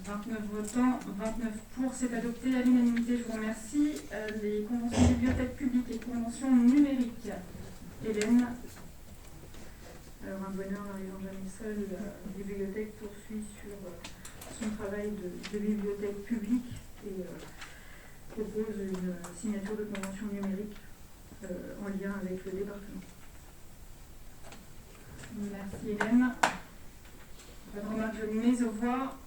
29 votants, 29 pour, c'est adopté à l'unanimité, je vous remercie. Les conventions bibliothèques publiques et conventions numériques. Hélène. Alors un bonheur n'arrivant jamais seul, la bibliothèque poursuit sur son travail de bibliothèque publique et propose une signature de convention numérique en lien avec le département. Merci Hélène. Pas de remarque, je mets aux voix.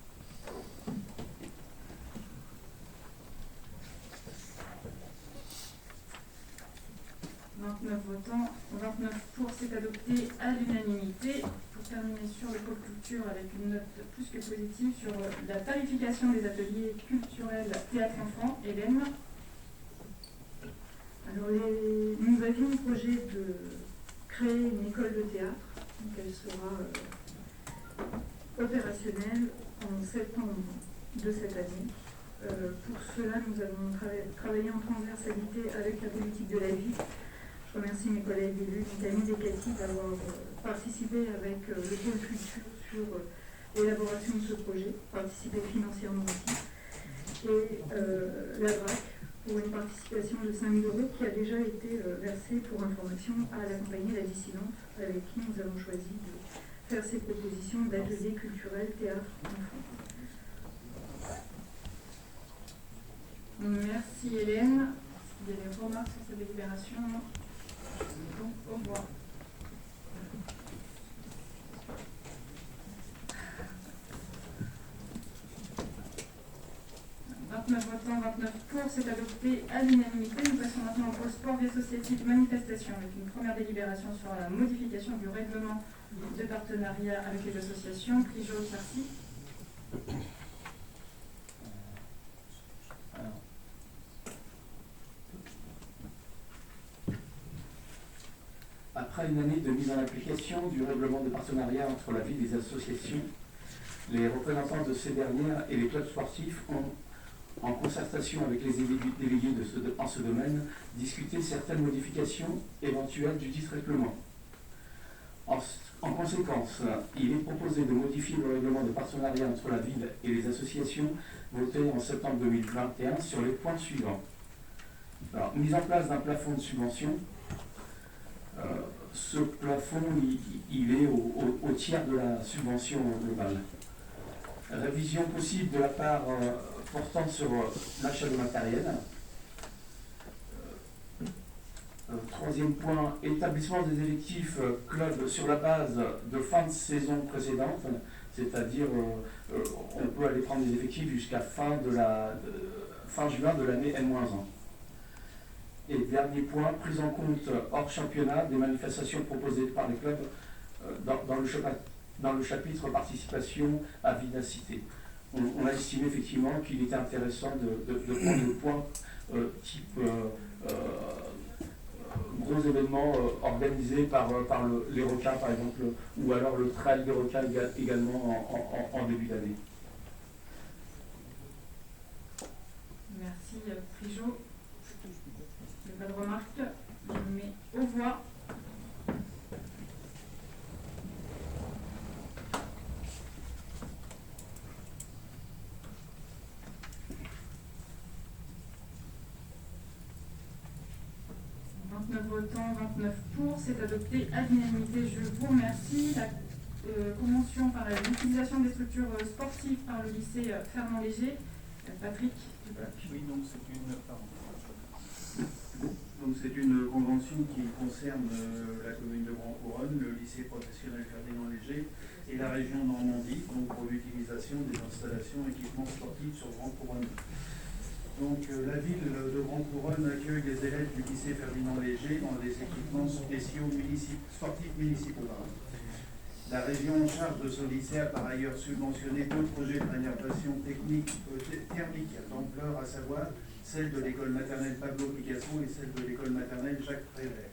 Votants, 29 pour, c'est adopté à l'unanimité. Pour terminer sur le pôle culture avec une note plus que positive sur la tarification des ateliers culturels théâtre enfant. Hélène. Alors nous avions un projet de créer une école de théâtre, donc elle sera opérationnelle en septembre de cette année. Pour cela, nous avons travaillé en transversalité avec la politique de la ville. Je remercie mes collègues élus, Camille et Cathy, d'avoir participé avec le pôle culture sur l'élaboration de ce projet, participé financièrement aussi. Et la DRAC, pour une participation de 5 000 € qui a déjà été versée pour information à la compagnie La Dissidente, avec qui nous avons choisi de faire ces propositions d'ateliers culturels, théâtre, enfants. Merci Hélène. Il y a des remarques sur cette délibération? Donc, au revoir. « 29 votants, 29 pour, c'est adopté à l'unanimité. Nous passons maintenant au pôle sport vie associative manifestation avec une première délibération sur la modification du règlement de partenariat avec les associations. Clijo, merci. Après une année de mise en application du règlement de partenariat entre la ville et les associations, les représentants de ces dernières et les clubs sportifs ont, en concertation avec les délégués en ce domaine, discuté certaines modifications éventuelles du dit règlement. En conséquence, il est proposé de modifier le règlement de partenariat entre la ville et les associations voté en septembre 2021 sur les points suivants. Alors, mise en place d'un plafond de subvention. Ce plafond, il est au tiers de la subvention globale. Révision possible de la part portant sur l'achat de matériel. Troisième point, établissement des effectifs club sur la base de fin de saison précédente, c'est-à-dire on peut aller prendre des effectifs jusqu'à fin juin de l'année N-1. Et dernier point, prise en compte hors championnat des manifestations proposées par les clubs dans le chapitre participation à Vidacité. On a estimé effectivement qu'il était intéressant de prendre le point type gros événements organisés par les requins par exemple, ou alors le trail des requins également en début d'année. Merci Prigeot. Il n'y a pas de remarques. Je mets aux voix. Votants, 29 pour, c'est adopté à l'unanimité. Je vous remercie. La convention par l'utilisation des structures sportives par le lycée Fernand Léger. Patrick. Oui, donc c'est une convention qui concerne la commune de Grand Couronne, le lycée professionnel Ferdinand Léger et la région Normandie, donc pour l'utilisation des installations et équipements sportifs sur Grand Couronne. Donc la ville de Grand Couronne accueille les élèves du lycée Ferdinand Léger dans des équipements spéciaux sportifs municipaux. La région en charge de ce lycée a par ailleurs subventionné deux projets de rénovation technique thermique d'ampleur, à savoir celle de l'école maternelle Pablo Picasso et celle de l'école maternelle Jacques Prévert.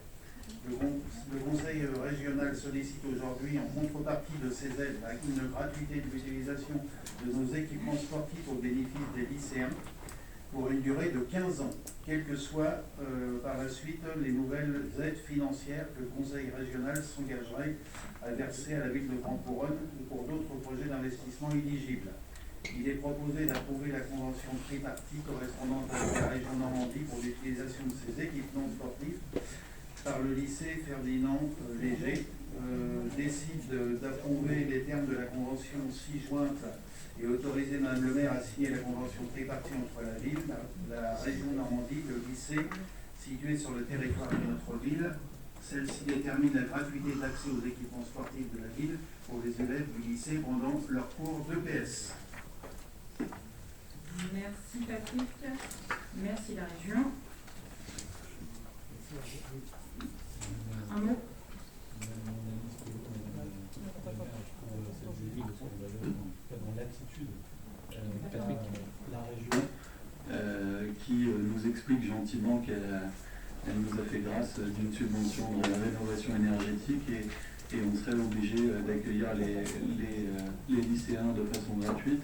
Le conseil régional sollicite aujourd'hui, en contrepartie de ces aides, une gratuité de l'utilisation de nos équipements sportifs au bénéfice des lycéens, pour une durée de 15 ans, quelles que soient par la suite les nouvelles aides financières que le Conseil régional s'engagerait à verser à la ville de Grand Couronne ou pour d'autres projets d'investissement éligibles. Il est proposé d'approuver la convention tripartite correspondante à la région Normandie pour l'utilisation de ces équipements sportifs par le lycée Ferdinand Léger. Décide d'approuver les termes de la convention ci-jointe et autoriser Mme le maire à signer la convention tripartite entre la ville, la région Normandie, le lycée situé sur le territoire de notre ville. Celle-ci détermine la gratuité d'accès aux équipements sportifs de la ville pour les élèves du lycée pendant leur cours d'EPS. Merci Patrick. Merci la région. Un mot. Dans l'attitude, Patrick, la région qui nous explique gentiment qu'elle nous a fait grâce d'une subvention de la rénovation énergétique et on serait obligé d'accueillir les lycéens de façon gratuite.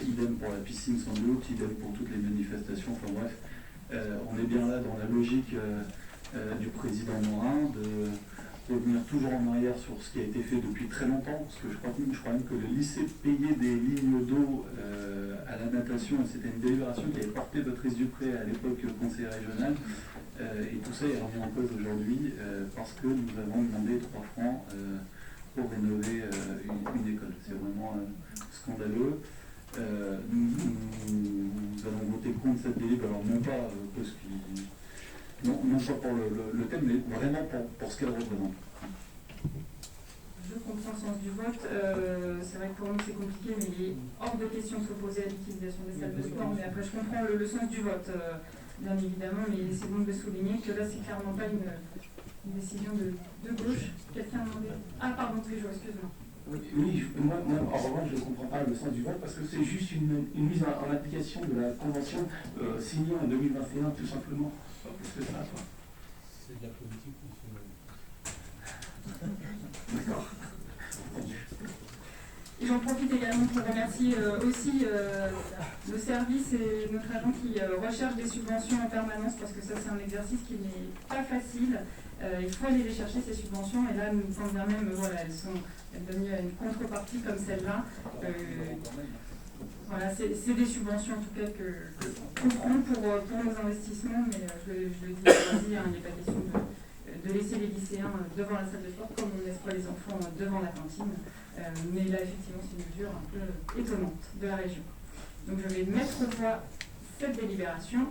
Idem pour la piscine sans doute, idem pour toutes les manifestations, enfin bref. On est bien là dans la logique du président Morin de revenir toujours en arrière sur ce qui a été fait depuis très longtemps, parce que je crois même que le lycée payait des lignes d'eau à la natation, et c'était une délibération qui avait porté Patrice Dupré à l'époque conseiller régional, et tout ça est remis en cause aujourd'hui parce que nous avons demandé 3 francs pour rénover une école. C'est vraiment scandaleux. Nous allons voter contre cette délibération, alors non pas parce qu'il... Non pas pour le thème, mais vraiment pour ce qu'elle représente. Je comprends le sens du vote. C'est vrai que pour nous c'est compliqué, mais il est hors de question de s'opposer à l'utilisation des salles de sport. Mais après, je comprends le sens du vote, bien évidemment, mais c'est bon de souligner que là, c'est clairement pas une décision de gauche. Quelqu'un a demandé. Ah, pardon, Trigeot, excuse-moi. Oui, moi, en revanche, je ne comprends pas le sens du vote parce que c'est juste une mise en application de la convention signée en 2021, tout simplement. Plus que ça, quoi. C'est de la politique ou c'est... D'accord. Et j'en profite également pour remercier aussi le service et notre agent qui recherche des subventions en permanence, parce que ça c'est un exercice qui n'est pas facile. Il faut aller les chercher ces subventions, et là nous quand bien même voilà, elles donnent une contrepartie comme celle-là. Voilà, c'est des subventions en tout cas qu'on prend pour nos investissements, mais je le dis, il n'est pas question de laisser les lycéens devant la salle de sport, comme on ne laisse pas les enfants devant la cantine. Mais là, effectivement, c'est une mesure un peu étonnante de la région. Donc je vais mettre au voie cette délibération.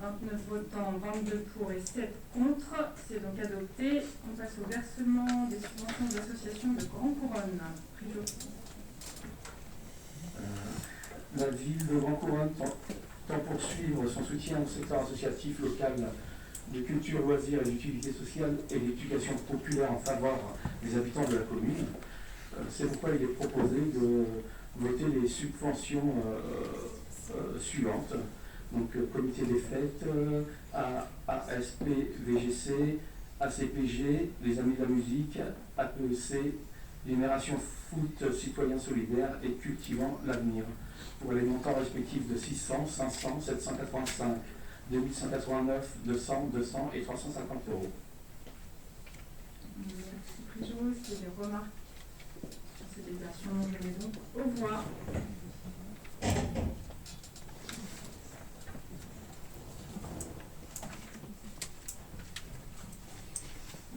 29 votants, 22 pour et 7 contre. C'est donc adopté. On passe au versement des subventions d'associations de Grand Couronne. Prijo. La ville de Grand Couronne tend poursuivre son soutien au secteur associatif local de culture, loisirs et d'utilité sociale et d'éducation populaire en faveur des habitants de la commune. C'est pourquoi il est proposé de voter les subventions suivantes. Donc, comité des fêtes, ASP, VGC, ACPG, les Amis de la musique, APEC, Génération Foot Citoyen Solidaire et Cultivant l'Avenir, pour les montants respectifs de 600, 500, 785, 2189, 200, 200 et 350 euros. Merci Prijo. Est-ce qu'il y a des remarques sur ces délégations? Je vais donc au revoir.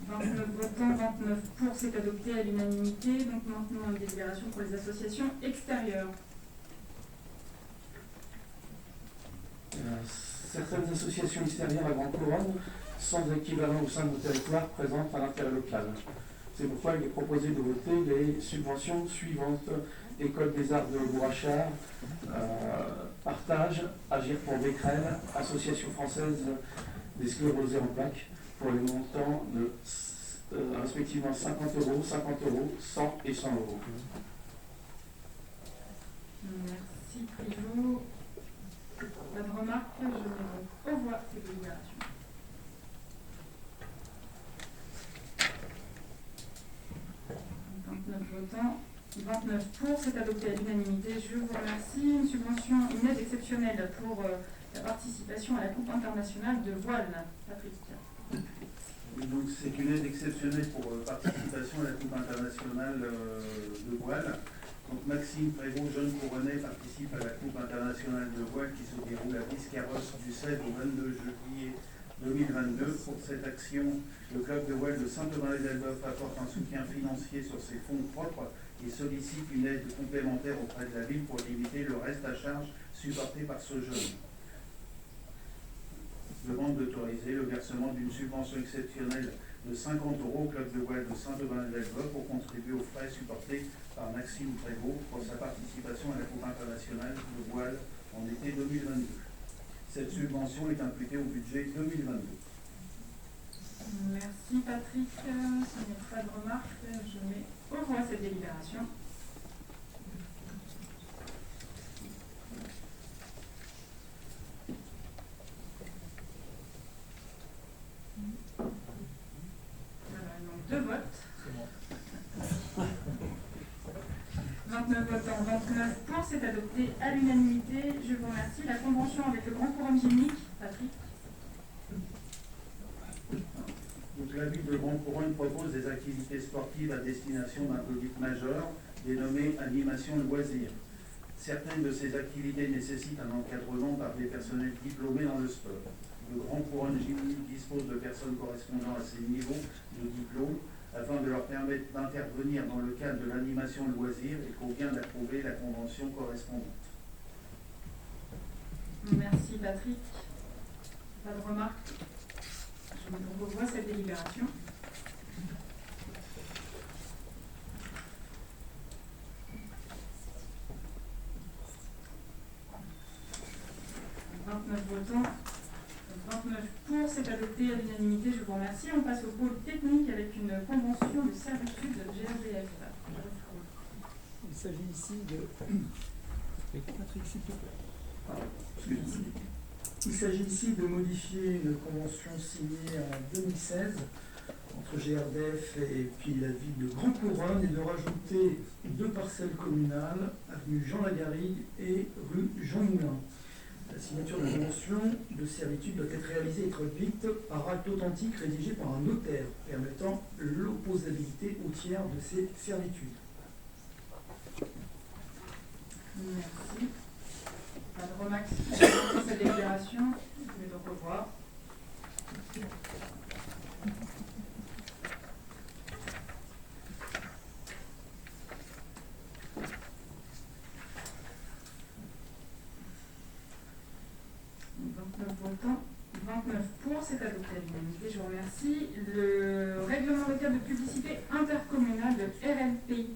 29 votants, 29 pour, c'est adopté à l'unanimité. Donc maintenant, une délibération pour les associations extérieures. Certaines associations extérieures à Grand Couronne, sans équivalent au sein de nos territoires, présentent un intérêt local. C'est pourquoi il est proposé de voter les subventions suivantes: École des Arts de Bourrachard, Partage, Agir pour Becquerel, Association française des sclérosés en plaques, pour les montants de respectivement 50 euros, 50 euros, 100 et 100 euros. Merci Prijo. Pas de remarque, je mets donc au voie ces délibérations. Votants, 29 pour, c'est adopté à l'unanimité. Je vous remercie. Une subvention, une aide exceptionnelle pour la participation à la Coupe internationale de voile. Patrick. Et donc c'est une aide exceptionnelle pour participation à la Coupe internationale de voile. Donc Maxime Prévost, jeune couronné, participe à la Coupe internationale de voile qui se déroule à Biscarrosse du 16 au 22 juillet 2022. Pour cette action, le club de voile de Saint-Thomas-les-Elbeuf apporte un soutien financier sur ses fonds propres et sollicite une aide complémentaire auprès de la ville pour limiter le reste à charge supporté par ce jeune. Demande d'autoriser le versement d'une subvention exceptionnelle de 50 euros au club de voile de Saint-Thomas-les-Elbeuf pour contribuer aux frais supportés par Maxime Prévost pour sa participation à la Coupe internationale de voile en été 2022. Cette subvention est imputée au budget 2022. Merci Patrick. S'il n'y a pas de remarques, je mets au voie cette délibération. Voilà, donc 2 votes. 29 votants, 29 pour, c'est adopté à l'unanimité. Je vous remercie. La convention avec le Grand Couronne Gymnique, Patrick. Donc, la ville de Grand Couronne propose des activités sportives à destination d'un public majeur, dénommées animation et loisirs. Certaines de ces activités nécessitent un encadrement par des personnels diplômés dans le sport. Le Grand Couronne Gymnique dispose de personnes correspondant à ces niveaux de diplôme afin de leur permettre d'intervenir dans le cadre de l'animation et loisirs. Il convient d'approuver la convention correspondante. Merci Patrick. Pas de remarques. Je mets donc au voie cette délibération. Votants, 29 pour, c'est adopté à l'unanimité, je vous remercie. On passe au pôle technique avec une convention de servitude GRDF. Il s'agit ici de... Patrick, s'il te plaît. Il s'agit ici de modifier une convention signée en 2016 entre GRDF et puis la ville de Grand Couronne et de rajouter 2 parcelles communales, avenue Jean Lagarrigue et rue Jean Moulin. La signature de la convention de servitude doit être réalisée et traduite par acte authentique rédigé par un notaire, permettant l'opposabilité au tiers de ces servitudes. Merci. Pas de remarques sur cette délibération. Je vais donc revoir. Votants, 29 pour, c'est adopté à l'unanimité, je vous remercie. Le règlement local de publicité intercommunale de RLPI,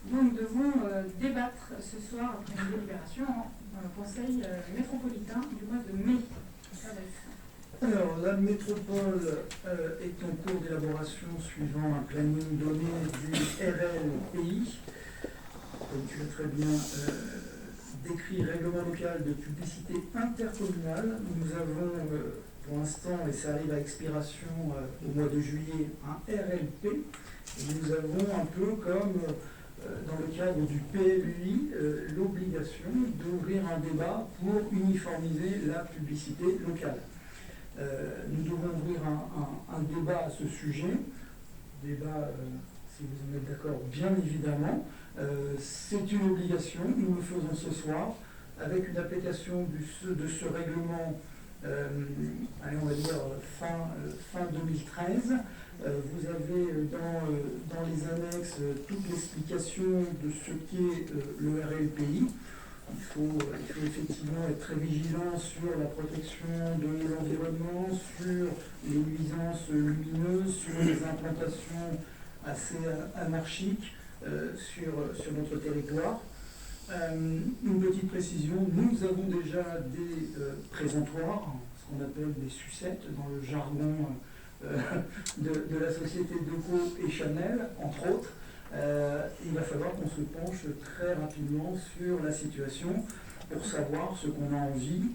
dont nous devons débattre ce soir après une délibération dans le conseil métropolitain du mois de mai. Alors, la métropole est en cours d'élaboration suivant un planning donné du RLPI. Comme tu l'as très bien décrit, règlement local de publicité intercommunale. Nous avons pour l'instant, et ça arrive à expiration au mois de juillet, un RLP. Et nous avons un peu comme dans le cadre du PLUI l'obligation d'ouvrir un débat pour uniformiser la publicité locale. Nous devons ouvrir un débat à ce sujet. Débat, si vous en êtes d'accord, bien évidemment. C'est une obligation, nous le faisons ce soir, avec une application de ce règlement, allez, on va dire fin 2013. Vous avez dans les annexes toute l'explication de ce qu'est le RLPI. Il faut effectivement être très vigilant sur la protection de l'environnement, sur les nuisances lumineuses, sur les implantations assez anarchiques sur notre territoire. Une petite précision, nous avons déjà des présentoirs, ce qu'on appelle des sucettes dans le jargon de la société Deco et Chanel, entre autres. Il va falloir qu'on se penche très rapidement sur la situation pour savoir ce qu'on a envie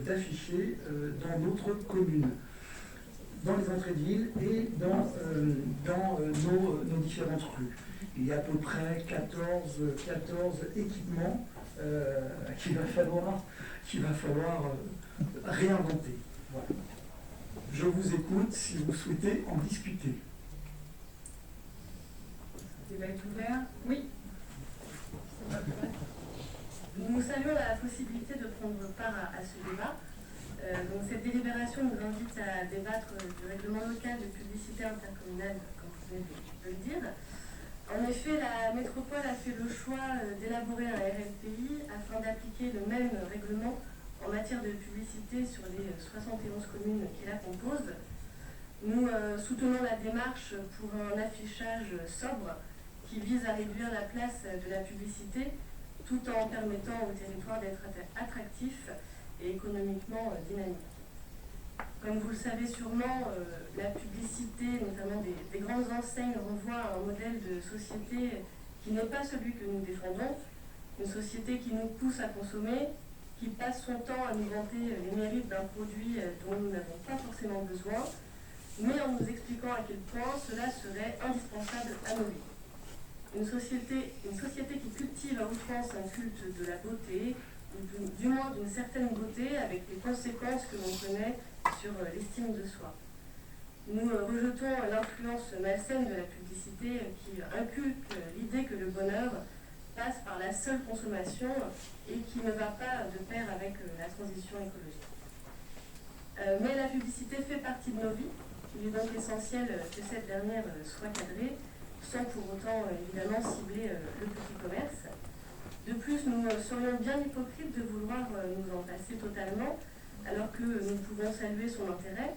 d'afficher dans notre commune, dans les entrées de ville et dans nos différentes rues. Il y a à peu près 14 équipements qu'il va falloir réinventer. Voilà. Je vous écoute si vous souhaitez en discuter. Le débat est ouvert. Oui. Nous saluons la possibilité de prendre part à ce débat. Donc cette délibération nous invite à débattre du règlement local de publicité intercommunale, comme vous venez de le dire. En effet, la métropole a fait le choix d'élaborer un RLPI afin d'appliquer le même règlement en matière de publicité sur les 71 communes qui la composent. Nous soutenons la démarche pour un affichage sobre qui vise à réduire la place de la publicité tout en permettant au territoire d'être attractif et économiquement dynamique. Comme vous le savez sûrement, la publicité, notamment des grandes enseignes, renvoie à un modèle de société qui n'est pas celui que nous défendons, une société qui nous pousse à consommer, qui passe son temps à nous vanter les mérites d'un produit dont nous n'avons pas forcément besoin, mais en nous expliquant à quel point cela serait indispensable à nos vies. Une société qui cultive à outrance un culte de la beauté, ou du moins d'une certaine beauté, avec les conséquences que l'on connaît sur l'estime de soi. Nous rejetons l'influence malsaine de la publicité qui inculque l'idée que le bonheur passe par la seule consommation et qui ne va pas de pair avec la transition écologique. Mais la publicité fait partie de nos vies. Il est donc essentiel que cette dernière soit cadrée, sans pour autant évidemment cibler le petit commerce. De plus, nous serions bien hypocrites de vouloir nous en passer totalement, alors que nous pouvons saluer son intérêt,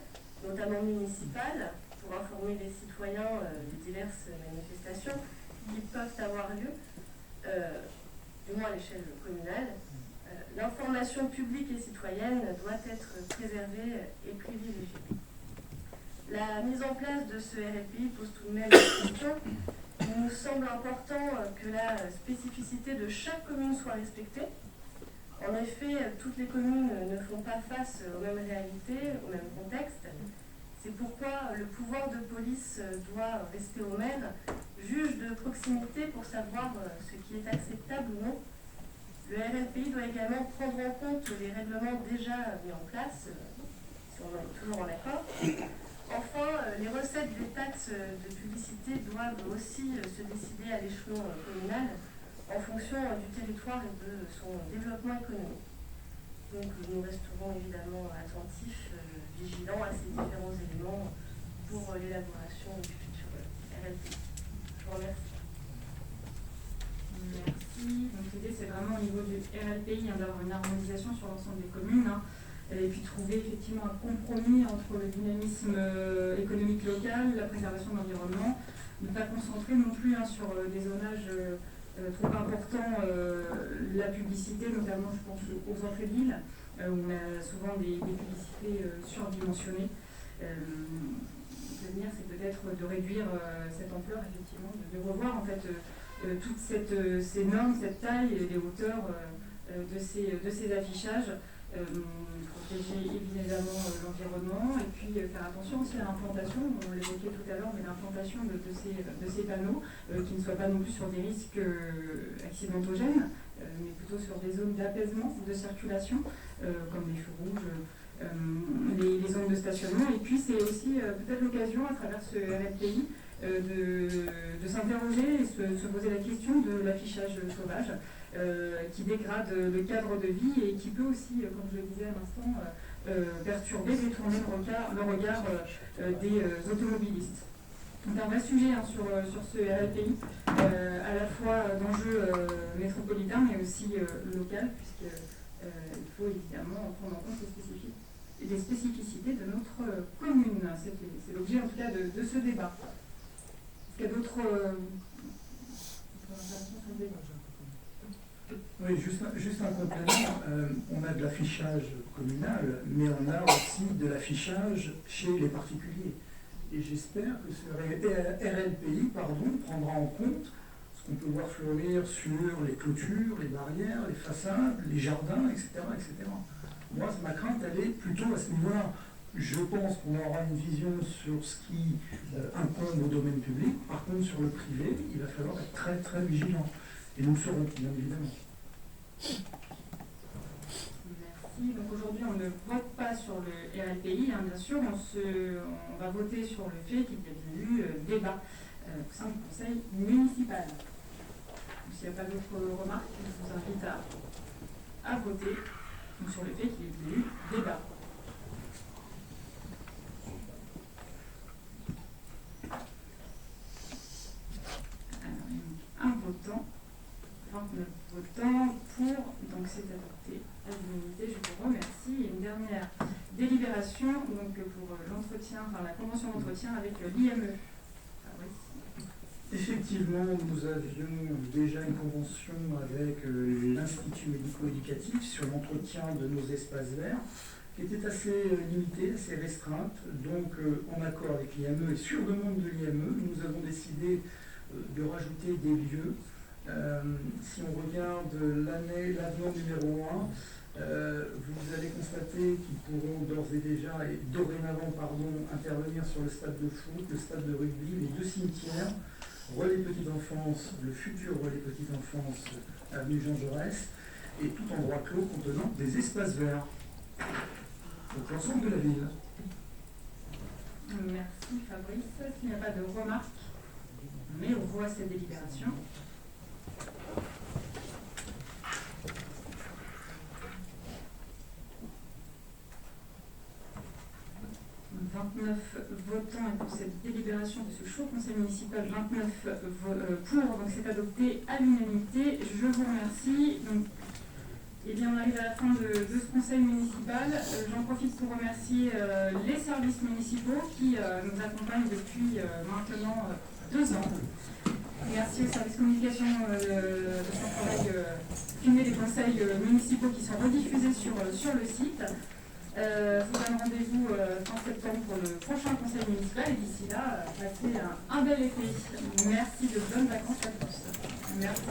notamment municipal, pour informer les citoyens des diverses manifestations qui peuvent avoir lieu, du moins à l'échelle communale. L'information publique et citoyenne doit être préservée et privilégiée. La mise en place de ce RLPI pose tout de même une question. Il nous semble important que la spécificité de chaque commune soit respectée. En effet, toutes les communes ne font pas face aux mêmes réalités, au même contexte. C'est pourquoi le pouvoir de police doit rester au maire, juge de proximité pour savoir ce qui est acceptable ou non. Le RLPI doit également prendre en compte les règlements déjà mis en place, si on est toujours en accord. Enfin, les recettes des taxes de publicité doivent aussi se décider à l'échelon communal en fonction du territoire et de son développement économique. Donc nous resterons évidemment attentifs, vigilants à ces différents éléments pour l'élaboration du futur RLP. Je vous remercie. Merci. Donc l'idée c'est vraiment au niveau du RLPI d'avoir une harmonisation sur l'ensemble des communes et puis trouver effectivement un compromis entre le dynamisme économique local, la préservation de l'environnement, ne pas concentrer non plus sur des zonages trop importants, la publicité, notamment je pense aux entrées de ville, où on a souvent des publicités surdimensionnées. L'avenir c'est peut-être de réduire cette ampleur, effectivement, de revoir en fait toutes ces normes, cette taille et les hauteurs de ces affichages, protéger évidemment l'environnement et puis faire attention aussi à l'implantation, on l'évoquait tout à l'heure, mais l'implantation de ces panneaux qui ne soient pas non plus sur des risques accidentogènes, mais plutôt sur des zones d'apaisement, de circulation, comme les feux rouges, les zones de stationnement. Et puis c'est aussi peut-être l'occasion à travers ce RLPI de s'interroger et se poser la question de l'affichage sauvage qui dégrade le cadre de vie et qui peut aussi, comme je le disais à l'instant, perturber, détourner le regard des automobilistes. Donc un vrai sujet sur ce RLPI, à la fois d'enjeux métropolitains mais aussi local, puisqu'il faut évidemment prendre en compte les spécificités de notre commune. C'est l'objet en tout cas de ce débat. Est-ce qu'il y a d'autres interventions sur le débat? Oui, juste un complément. On a de l'affichage communal, mais on a aussi de l'affichage chez les particuliers. Et j'espère que ce RLPI prendra en compte ce qu'on peut voir fleurir sur les clôtures, les barrières, les façades, les jardins, etc. etc. Moi, ma crainte, elle est plutôt à ce niveau-là. Je pense qu'on aura une vision sur ce qui incombe au domaine public. Par contre, sur le privé, il va falloir être très très vigilant. Et nous le serons, bien évidemment. Merci. Donc aujourd'hui, on ne vote pas sur le RLPI, bien sûr. On va voter sur le fait qu'il y ait eu débat au sein du conseil municipal. Donc, s'il n'y a pas d'autres remarques, je vous invite à voter donc, sur le fait qu'il y ait eu débat. Un votant, 29 votants pour, donc c'est adopté à l'unanimité, je vous remercie. Et une dernière délibération donc pour l'entretien, enfin la convention d'entretien avec l'IME. Effectivement, nous avions déjà une convention avec l'Institut médico-éducatif sur l'entretien de nos espaces verts, qui était assez limitée, assez restreinte. Donc, en accord avec l'IME et sur demande de l'IME, nous avons décidé de rajouter des lieux. Si on regarde l'avenant numéro 1, vous allez constater qu'ils pourront d'ores et déjà, et dorénavant, intervenir sur le stade de foot, le stade de rugby, les deux cimetières, relais petite enfance, le futur relais petite enfance, avenue Jean Jaurès, et tout endroit clos contenant des espaces verts. Donc l'ensemble de la ville. Merci Fabrice. S'il n'y a pas de remarques, mais on voit cette délibération. « 29 votants et pour cette délibération de ce chaud conseil municipal, 29 pour, donc c'est adopté à l'unanimité. Je vous remercie. Donc, eh bien, on arrive à la fin de ce conseil municipal. J'en profite pour remercier les services municipaux qui nous accompagnent depuis maintenant 2 ans. Merci au service communication de son travail filmer les conseils municipaux qui sont rediffusés sur le site. Je vous donne rendez-vous fin septembre pour le prochain conseil municipal et d'ici là, passez un bel été. Merci, de bonnes vacances à tous. Merci.